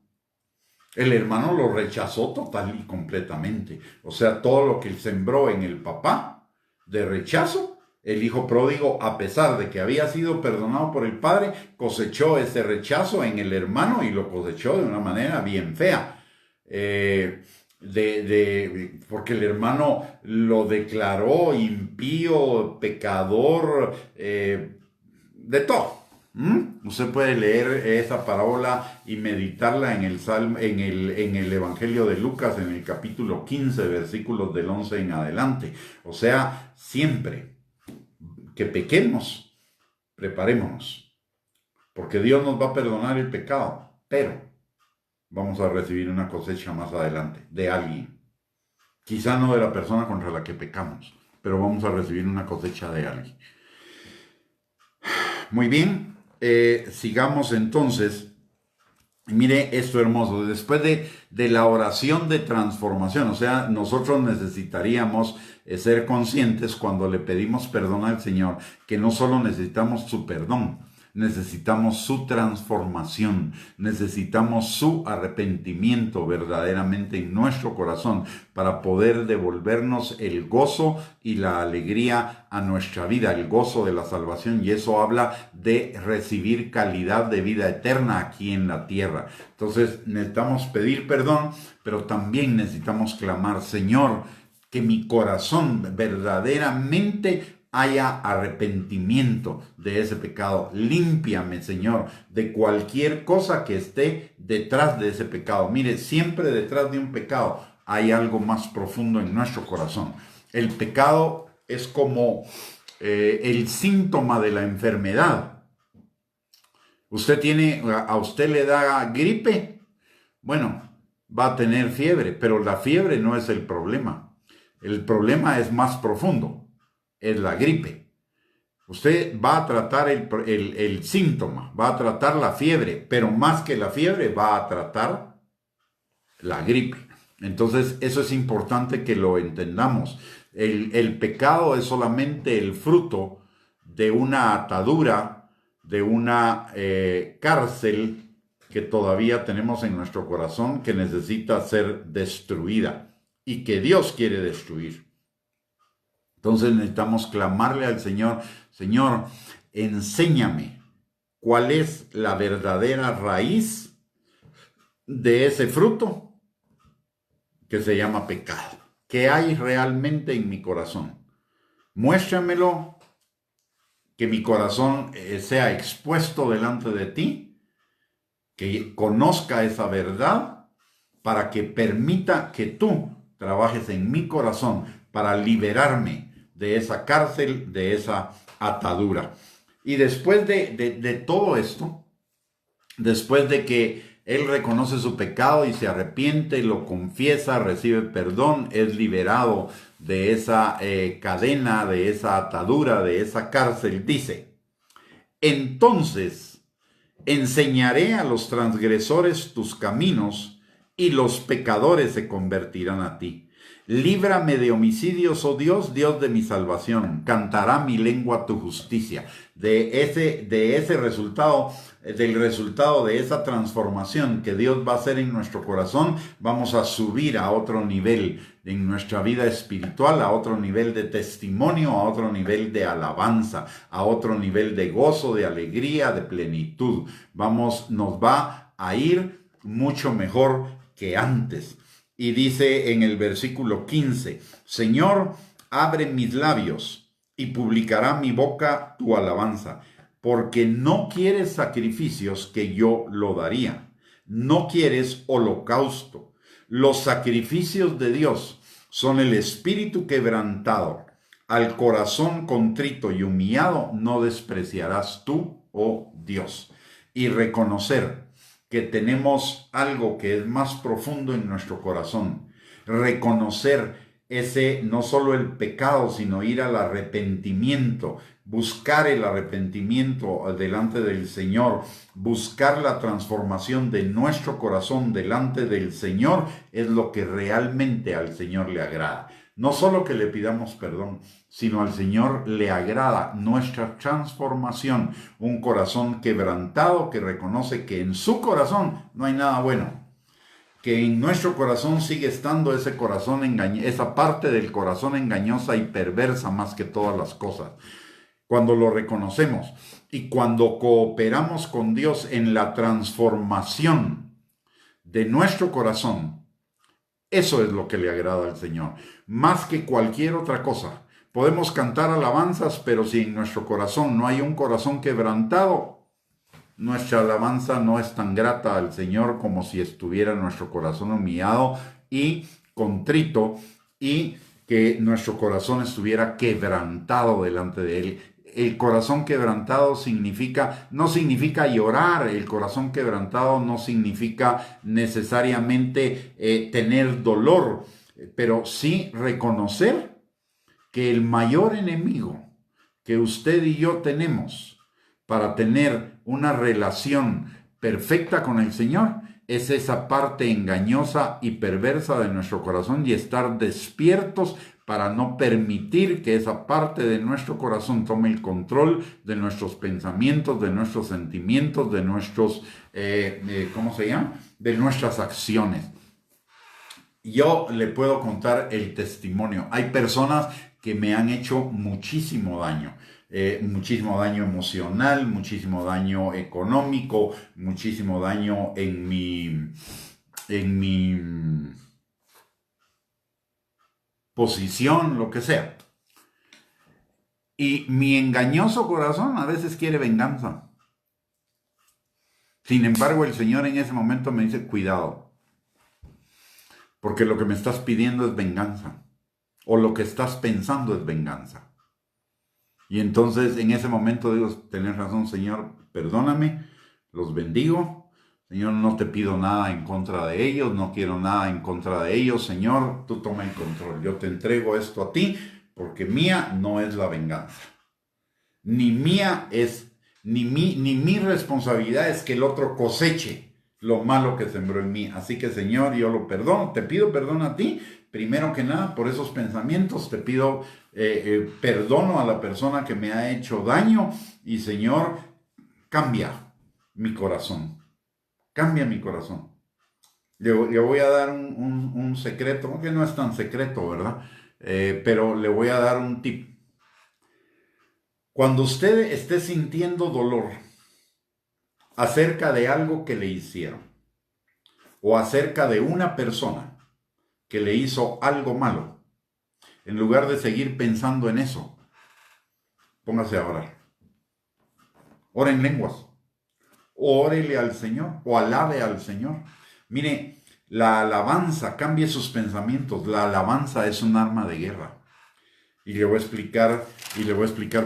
El hermano lo rechazó total y completamente. O sea, todo lo que él sembró en el papá de rechazo, el hijo pródigo, a pesar de que había sido perdonado por el padre, cosechó ese rechazo en el hermano y lo cosechó de una manera bien fea. porque el hermano lo declaró impío, pecador, de todo. Usted puede leer esa parábola y meditarla en el en el Evangelio de Lucas, en el capítulo 15, versículos del 11 en adelante. O sea, siempre que pequemos, preparémonos, porque Dios nos va a perdonar el pecado, pero vamos a recibir una cosecha más adelante de alguien. Quizá no de la persona contra la que pecamos, pero vamos a recibir una cosecha de alguien. Muy bien, sigamos entonces. Mire esto hermoso, después de la oración de transformación, o sea, nosotros necesitaríamos ser conscientes cuando le pedimos perdón al Señor, que no solo necesitamos su perdón, necesitamos su transformación, necesitamos su arrepentimiento verdaderamente en nuestro corazón para poder devolvernos el gozo y la alegría a nuestra vida, el gozo de la salvación, y eso habla de recibir calidad de vida eterna aquí en la tierra. Entonces necesitamos pedir perdón, pero también necesitamos clamar: Señor, que mi corazón verdaderamente haya arrepentimiento de ese pecado. Límpiame, Señor, de cualquier cosa que esté detrás de ese pecado. Mire, siempre detrás de un pecado hay algo más profundo en nuestro corazón. El pecado es como el síntoma de la enfermedad. A usted le da gripe, bueno, va a tener fiebre, pero la fiebre no es el problema. El problema es más profundo. Es la gripe. Usted va a tratar el síntoma, va a tratar la fiebre, pero más que la fiebre va a tratar la gripe. Entonces eso es importante que lo entendamos. El pecado es solamente el fruto de una atadura, de una cárcel que todavía tenemos en nuestro corazón, que necesita ser destruida y que Dios quiere destruir. Entonces necesitamos clamarle al Señor: Señor, enséñame cuál es la verdadera raíz de ese fruto que se llama pecado. ¿Qué hay realmente en mi corazón? Muéstramelo, que mi corazón sea expuesto delante de ti, que conozca esa verdad, para que permita que tú trabajes en mi corazón para liberarme de esa cárcel, de esa atadura. Y después de todo esto, después de que él reconoce su pecado y se arrepiente, lo confiesa, recibe perdón, es liberado de esa cadena, de esa atadura, de esa cárcel, dice: entonces enseñaré a los transgresores tus caminos, y los pecadores se convertirán a ti. Líbrame de homicidios, oh Dios, Dios de mi salvación. Cantará mi lengua tu justicia. De ese resultado, del resultado de esa transformación que Dios va a hacer en nuestro corazón, vamos a subir a otro nivel en nuestra vida espiritual, a otro nivel de testimonio, a otro nivel de alabanza, a otro nivel de gozo, de alegría, de plenitud. Nos va a ir mucho mejor que antes. Y dice en el versículo 15: Señor, abre mis labios y publicará mi boca tu alabanza, porque no quieres sacrificios que yo lo daría, no quieres holocausto. Los sacrificios de Dios son el espíritu quebrantado. Al corazón contrito y humillado no despreciarás tú, oh Dios. Y reconocer que tenemos algo que es más profundo en nuestro corazón. Reconocer no solo el pecado, sino ir al arrepentimiento, buscar el arrepentimiento delante del Señor, buscar la transformación de nuestro corazón delante del Señor, es lo que realmente al Señor le agrada. No solo que le pidamos perdón, sino al Señor le agrada nuestra transformación, un corazón quebrantado que reconoce que en su corazón no hay nada bueno, que en nuestro corazón sigue estando ese corazón esa parte del corazón engañosa y perversa más que todas las cosas. Cuando lo reconocemos y cuando cooperamos con Dios en la transformación de nuestro corazón, Eso es lo que le agrada al Señor, más que cualquier otra cosa. Podemos cantar alabanzas, pero si en nuestro corazón no hay un corazón quebrantado, nuestra alabanza no es tan grata al Señor como si estuviera nuestro corazón humillado y contrito, y que nuestro corazón estuviera quebrantado delante de Él. El corazón quebrantado no significa llorar. El corazón quebrantado no significa necesariamente tener dolor, pero sí reconocer que el mayor enemigo que usted y yo tenemos para tener una relación perfecta con el Señor es esa parte engañosa y perversa de nuestro corazón, y estar despiertos para no permitir que esa parte de nuestro corazón tome el control de nuestros pensamientos, de nuestros sentimientos, de nuestros, ¿cómo se llama? De nuestras acciones. Yo le puedo contar el testimonio. Hay personas que me han hecho muchísimo daño emocional, muchísimo daño económico, muchísimo daño en mi posición, lo que sea. Y mi engañoso corazón a veces quiere venganza. Sin embargo, el Señor en ese momento me dice, cuidado, porque lo que me estás pidiendo es venganza, o lo que estás pensando es venganza. Y entonces en ese momento digo, tenés razón, Señor, perdóname, los bendigo. Señor, no te pido nada en contra de ellos, no quiero nada en contra de ellos. Señor, tú toma el control. Yo te entrego esto a ti, porque mía no es la venganza. Ni mi responsabilidad es que el otro coseche lo malo que sembró en mí. Así que, Señor, yo lo perdono. Te pido perdón a ti, primero que nada, por esos pensamientos. Te pido perdono a la persona que me ha hecho daño. Y, Señor, cambia mi corazón. Cambia mi corazón. Le voy a dar un secreto, que no es tan secreto, ¿verdad? Pero le voy a dar un tip. Cuando usted esté sintiendo dolor acerca de algo que le hicieron, o acerca de una persona que le hizo algo malo, en lugar de seguir pensando en eso, póngase a orar. Ora en lenguas. Órele al Señor o alabe al Señor. Mire, la alabanza, cambie sus pensamientos. La alabanza es un arma de guerra. Y le voy a explicar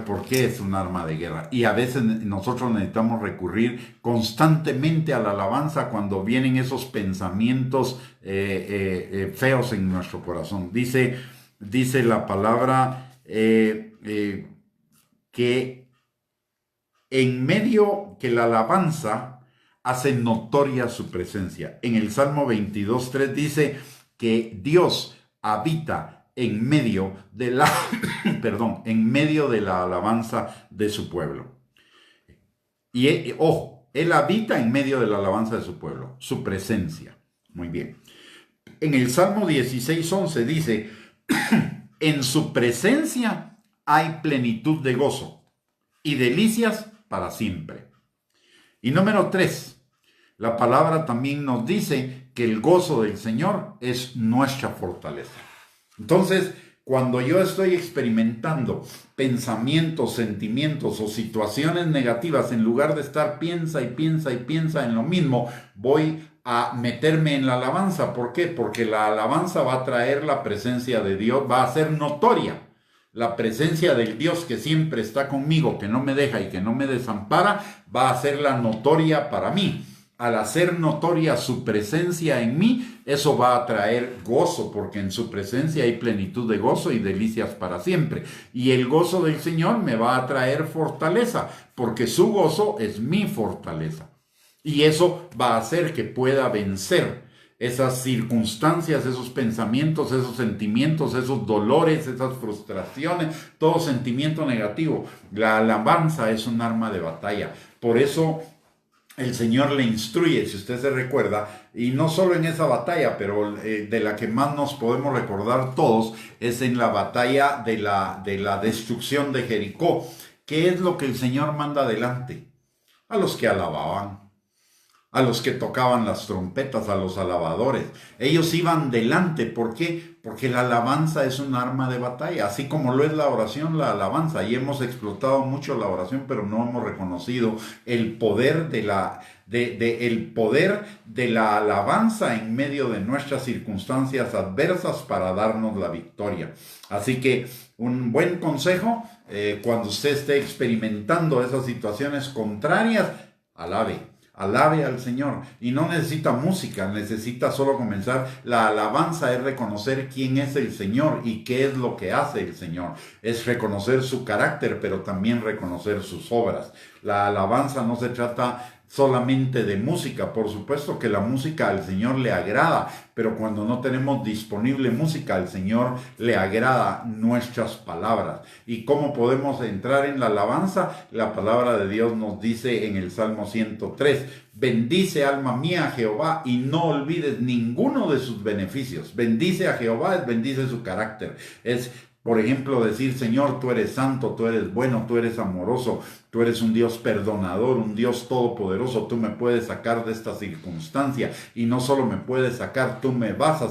por qué es un arma de guerra. Y a veces nosotros necesitamos recurrir constantemente a la alabanza cuando vienen esos pensamientos feos en nuestro corazón. Dice la palabra que en medio que la alabanza hace notoria su presencia. En el Salmo 22:3 dice que Dios habita en medio de la, en medio de la alabanza de su pueblo. Y ojo, Él habita en medio de la alabanza de su pueblo, su presencia. Muy bien. En el Salmo 16:11 dice, en su presencia hay plenitud de gozo y delicias para siempre. Y número 3, la palabra también nos dice que el gozo del Señor es nuestra fortaleza. Entonces, cuando yo estoy experimentando pensamientos, sentimientos o situaciones negativas, en lugar de estar piensa en lo mismo, voy a meterme en la alabanza. ¿Por qué? Porque la alabanza va a traer la presencia de Dios, va a ser notoria. La presencia del Dios que siempre está conmigo, que no me deja y que no me desampara, va a hacerla notoria para mí. Al hacer notoria su presencia en mí, eso va a traer gozo, porque en su presencia hay plenitud de gozo y delicias para siempre. Y el gozo del Señor me va a traer fortaleza, porque su gozo es mi fortaleza. Y eso va a hacer que pueda vencer esas circunstancias, esos pensamientos, esos sentimientos, esos dolores, esas frustraciones, todo sentimiento negativo. La alabanza es un arma de batalla. Por eso el Señor le instruye, si usted se recuerda, y no solo en esa batalla, pero de la que más nos podemos recordar todos, es en la batalla de la destrucción de Jericó. ¿Qué es lo que el Señor manda adelante? A los que alababan, a los que tocaban las trompetas, a los alabadores. Ellos iban delante. ¿Por qué? Porque la alabanza es un arma de batalla, así como lo es la oración, la alabanza. Y hemos explotado mucho la oración, pero no hemos reconocido el poder el poder de la alabanza en medio de nuestras circunstancias adversas para darnos la victoria. Así que un buen consejo, cuando usted esté experimentando esas situaciones contrarias, alabe al Señor. Y no necesita música, necesita solo comenzar. La alabanza es reconocer quién es el Señor y qué es lo que hace el Señor. Es reconocer su carácter, pero también reconocer sus obras. La alabanza no se trata solamente de música. Por supuesto que la música al Señor le agrada, pero cuando no tenemos disponible música, al Señor le agrada nuestras palabras. ¿Y cómo podemos entrar en la alabanza? La palabra de Dios nos dice en el Salmo 103, bendice alma mía a Jehová y no olvides ninguno de sus beneficios. Bendice a Jehová, bendice su carácter. Es, por ejemplo, decir, Señor, tú eres santo, tú eres bueno, tú eres amoroso, tú eres un Dios perdonador, un Dios todopoderoso, tú me puedes sacar de esta circunstancia. Y no solo me puedes sacar, tú me vas a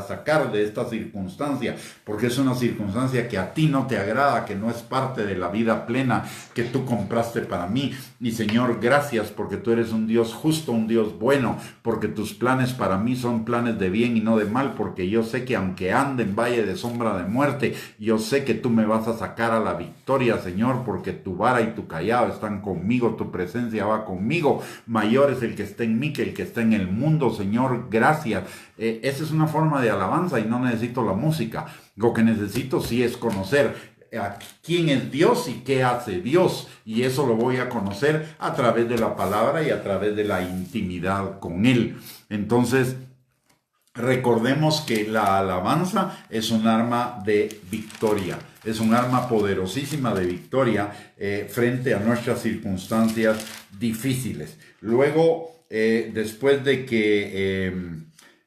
sacar de esta circunstancia, porque es una circunstancia que a ti no te agrada, que no es parte de la vida plena que tú compraste para mí. Y Señor, gracias porque tú eres un Dios justo, un Dios bueno, porque tus planes para mí son planes de bien y no de mal, porque yo sé que aunque ande en valle de sombra de muerte, yo sé que tú me vas a sacar a la victoria, Señor, porque tu vara y tu callado están conmigo, tu presencia va conmigo. Mayor es el que está en mí que el que está en el mundo, Señor, gracias. Esa es una forma de alabanza y no necesito la música. Lo que necesito sí es conocer a quién es Dios y qué hace Dios, y eso lo voy a conocer a través de la palabra y a través de la intimidad con Él. Entonces, recordemos que la alabanza es un arma de victoria, es un arma poderosísima de victoria frente a nuestras circunstancias difíciles. Luego, después de que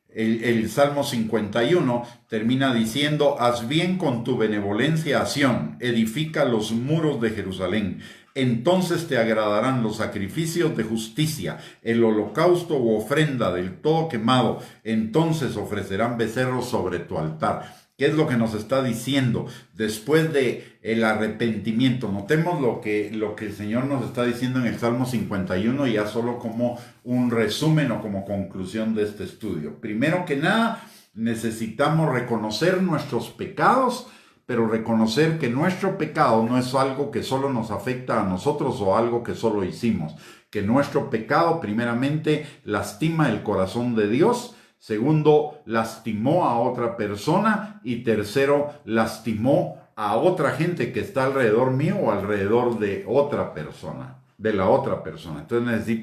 el Salmo 51 termina diciendo, haz bien con tu benevolencia a Sión, edifica los muros de Jerusalén. Entonces te agradarán los sacrificios de justicia, el holocausto u ofrenda del todo quemado. Entonces ofrecerán becerros sobre tu altar. ¿Qué es lo que nos está diciendo? Después de el arrepentimiento, notemos lo que el Señor nos está diciendo en el Salmo 51, ya solo como un resumen o como conclusión de este estudio. Primero que nada, necesitamos reconocer nuestros pecados, pero reconocer que nuestro pecado no es algo que solo nos afecta a nosotros o algo que solo hicimos. Que nuestro pecado primeramente lastima el corazón de Dios. Segundo, lastimó a otra persona. Y tercero, lastimó a otra gente que está alrededor mío o alrededor de otra persona, de la otra persona. Entonces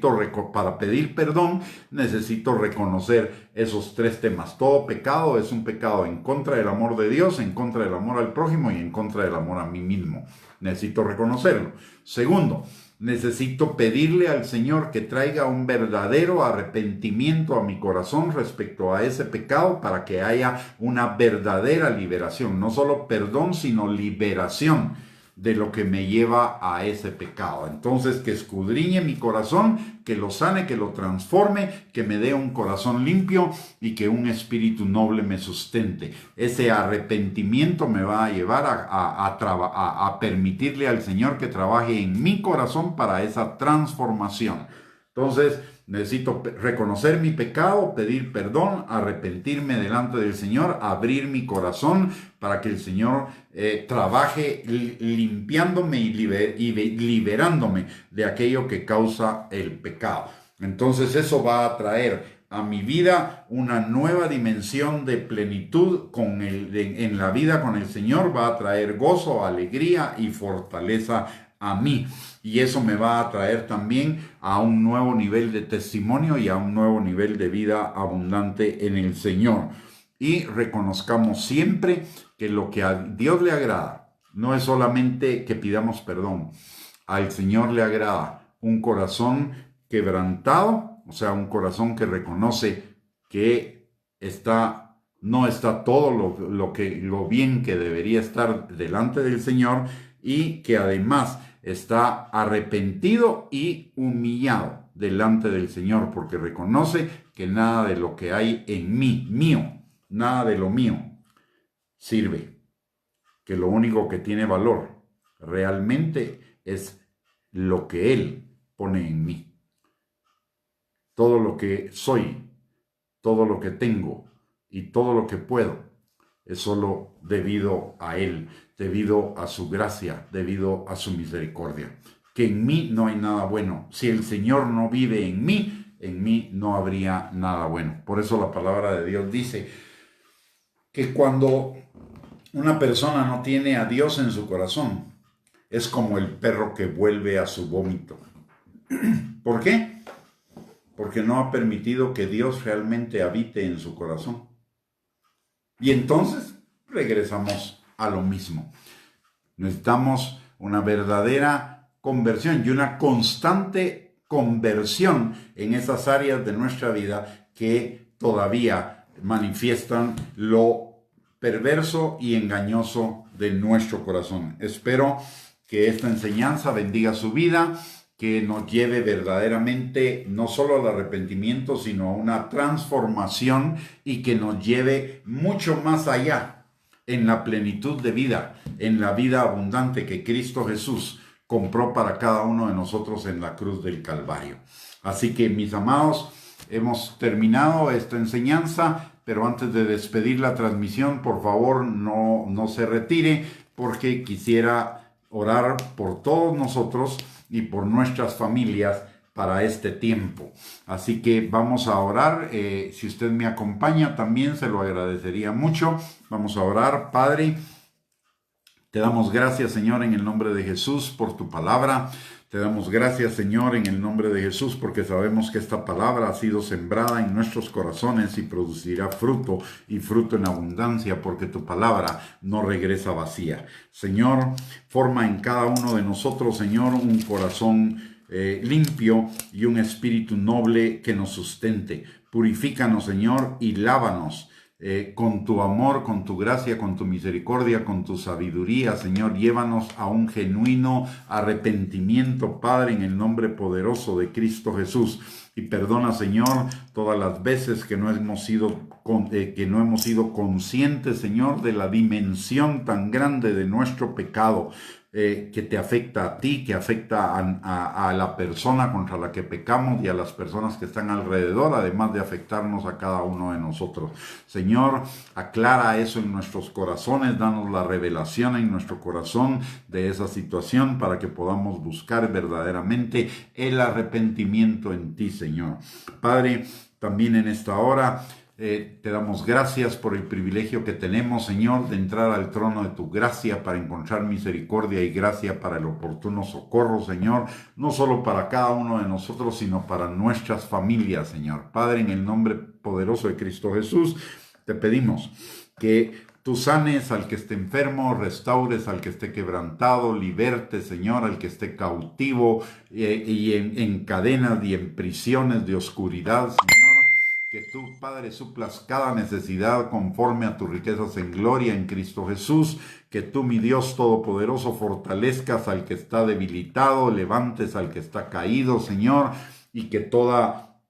para pedir perdón, necesito reconocer esos tres temas. Todo pecado es un pecado en contra del amor de Dios, en contra del amor al prójimo y en contra del amor a mí mismo. Necesito reconocerlo. Segundo, necesito pedirle al Señor que traiga un verdadero arrepentimiento a mi corazón respecto a ese pecado para que haya una verdadera liberación. No solo perdón, sino liberación de lo que me lleva a ese pecado. Entonces, que escudriñe mi corazón, que lo sane, que lo transforme, que me dé un corazón limpio y que un espíritu noble me sustente. Ese arrepentimiento me va a llevar a permitirle al Señor que trabaje en mi corazón para esa transformación. Entonces, necesito reconocer mi pecado, pedir perdón, arrepentirme delante del Señor, abrir mi corazón para que el Señor trabaje limpiándome y liberándome de aquello que causa el pecado. Entonces eso va a traer a mi vida una nueva dimensión de plenitud en la vida con el Señor. Va a traer gozo, alegría y fortaleza a mí. Y eso me va a traer también a un nuevo nivel de testimonio y a un nuevo nivel de vida abundante en el Señor. Y reconozcamos siempre que lo que a Dios le agrada no es solamente que pidamos perdón. Al Señor le agrada un corazón quebrantado, o sea, un corazón que reconoce que no está todo lo bien que debería estar delante del Señor, y que además está arrepentido y humillado. delante del Señor, porque reconoce que nada de lo que hay en mí, mío, nada de lo mío, sirve. Que lo único que tiene valor realmente es lo que Él pone en mí. Todo lo que soy, todo lo que tengo y todo lo que puedo es solo debido a Él, debido a su gracia, debido a su misericordia. Que en mí no hay nada bueno. Si el Señor no vive en mí no habría nada bueno. Por eso la palabra de Dios dice que cuando una persona no tiene a Dios en su corazón, es como el perro que vuelve a su vómito. ¿Por qué? Porque no ha permitido que Dios realmente habite en su corazón. Y entonces regresamos a lo mismo. Necesitamos una verdadera conversión y una constante conversión en esas áreas de nuestra vida que todavía manifiestan lo perverso y engañoso de nuestro corazón. Espero que esta enseñanza bendiga su vida, que nos lleve verdaderamente no solo al arrepentimiento, sino a una transformación y que nos lleve mucho más allá en la plenitud de vida, en la vida abundante que Cristo Jesús compró para cada uno de nosotros en la cruz del Calvario. Así que, mis amados, hemos terminado esta enseñanza, pero antes de despedir la transmisión, por favor, no se retire, porque quisiera orar por todos nosotros y por nuestras familias para este tiempo. Así que vamos a orar. Si usted me acompaña también, se lo agradecería mucho. Vamos a orar. Padre, te damos gracias, Señor, en el nombre de Jesús por tu palabra. Te damos gracias, Señor, en el nombre de Jesús, porque sabemos que esta palabra ha sido sembrada en nuestros corazones y producirá fruto, y fruto en abundancia, porque tu palabra no regresa vacía. Señor, forma en cada uno de nosotros, Señor, un corazón limpio y un espíritu noble que nos sustente. Purifícanos, Señor, y lávanos con tu amor, con tu gracia, con tu misericordia, con tu sabiduría, Señor. Llévanos a un genuino arrepentimiento, Padre, en el nombre poderoso de Cristo Jesús. Y perdona, Señor, todas las veces que no hemos sido conscientes, Señor, de la dimensión tan grande de nuestro pecado, que te afecta a ti, que afecta a la persona contra la que pecamos y a las personas que están alrededor, además de afectarnos a cada uno de nosotros. Señor, aclara eso en nuestros corazones, danos la revelación en nuestro corazón de esa situación para que podamos buscar verdaderamente el arrepentimiento en ti, Señor. Padre, también en esta hora te damos gracias por el privilegio que tenemos, Señor, de entrar al trono de tu gracia para encontrar misericordia y gracia para el oportuno socorro, Señor, no solo para cada uno de nosotros, sino para nuestras familias, Señor. Padre, en el nombre poderoso de Cristo Jesús, te pedimos que tú sanes al que esté enfermo, restaures al que esté quebrantado, libertes, Señor, al que esté cautivo y en cadenas y en prisiones de oscuridad, Señor. Que tú, Padre, suplas cada necesidad conforme a tus riquezas en gloria en Cristo Jesús. Que tú, mi Dios todopoderoso, fortalezcas al que está debilitado, levantes al que está caído, Señor, y que toda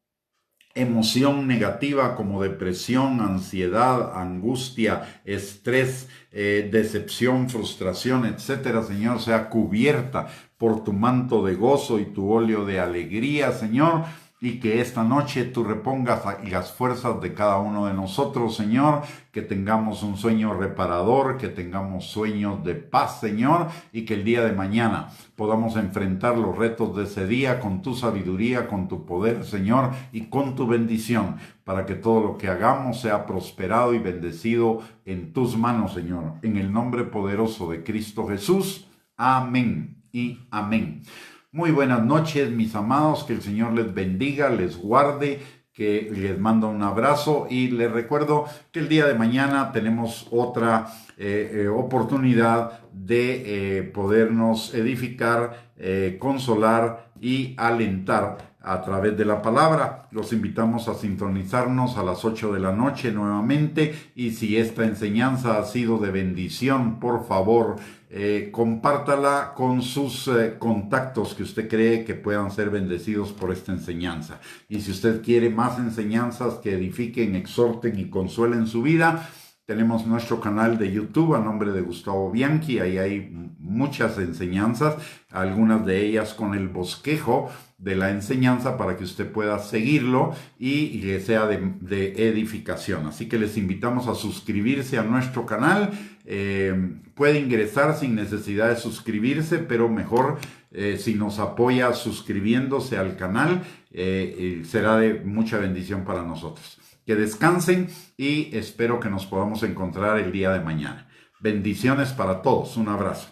emoción negativa como depresión, ansiedad, angustia, estrés, decepción, frustración, etcétera, Señor, sea cubierta por tu manto de gozo y tu óleo de alegría, Señor. Y que esta noche tú repongas las fuerzas de cada uno de nosotros, Señor, que tengamos un sueño reparador, que tengamos sueños de paz, Señor, y que el día de mañana podamos enfrentar los retos de ese día con tu sabiduría, con tu poder, Señor, y con tu bendición, para que todo lo que hagamos sea prosperado y bendecido en tus manos, Señor. En el nombre poderoso de Cristo Jesús. Amén y amén. Muy buenas noches, mis amados, que el Señor les bendiga, les guarde, que les mando un abrazo y les recuerdo que el día de mañana tenemos otra oportunidad de podernos edificar, consolar y alentar a través de la palabra. Los invitamos a sintonizarnos a las 8 de la noche nuevamente, y si esta enseñanza ha sido de bendición, por favor, compártala con sus contactos que usted cree que puedan ser bendecidos por esta enseñanza. Y si usted quiere más enseñanzas que edifiquen, exhorten y consuelen su vida, tenemos nuestro canal de YouTube a nombre de Gustavo Bianchi. Ahí hay muchas enseñanzas, algunas de ellas con el bosquejo de la enseñanza para que usted pueda seguirlo y que sea de edificación. Así que les invitamos a suscribirse a nuestro canal. Puede ingresar sin necesidad de suscribirse, pero mejor si nos apoya suscribiéndose al canal, será de mucha bendición para nosotros. Que descansen y espero que nos podamos encontrar el día de mañana. Bendiciones para todos. Un abrazo.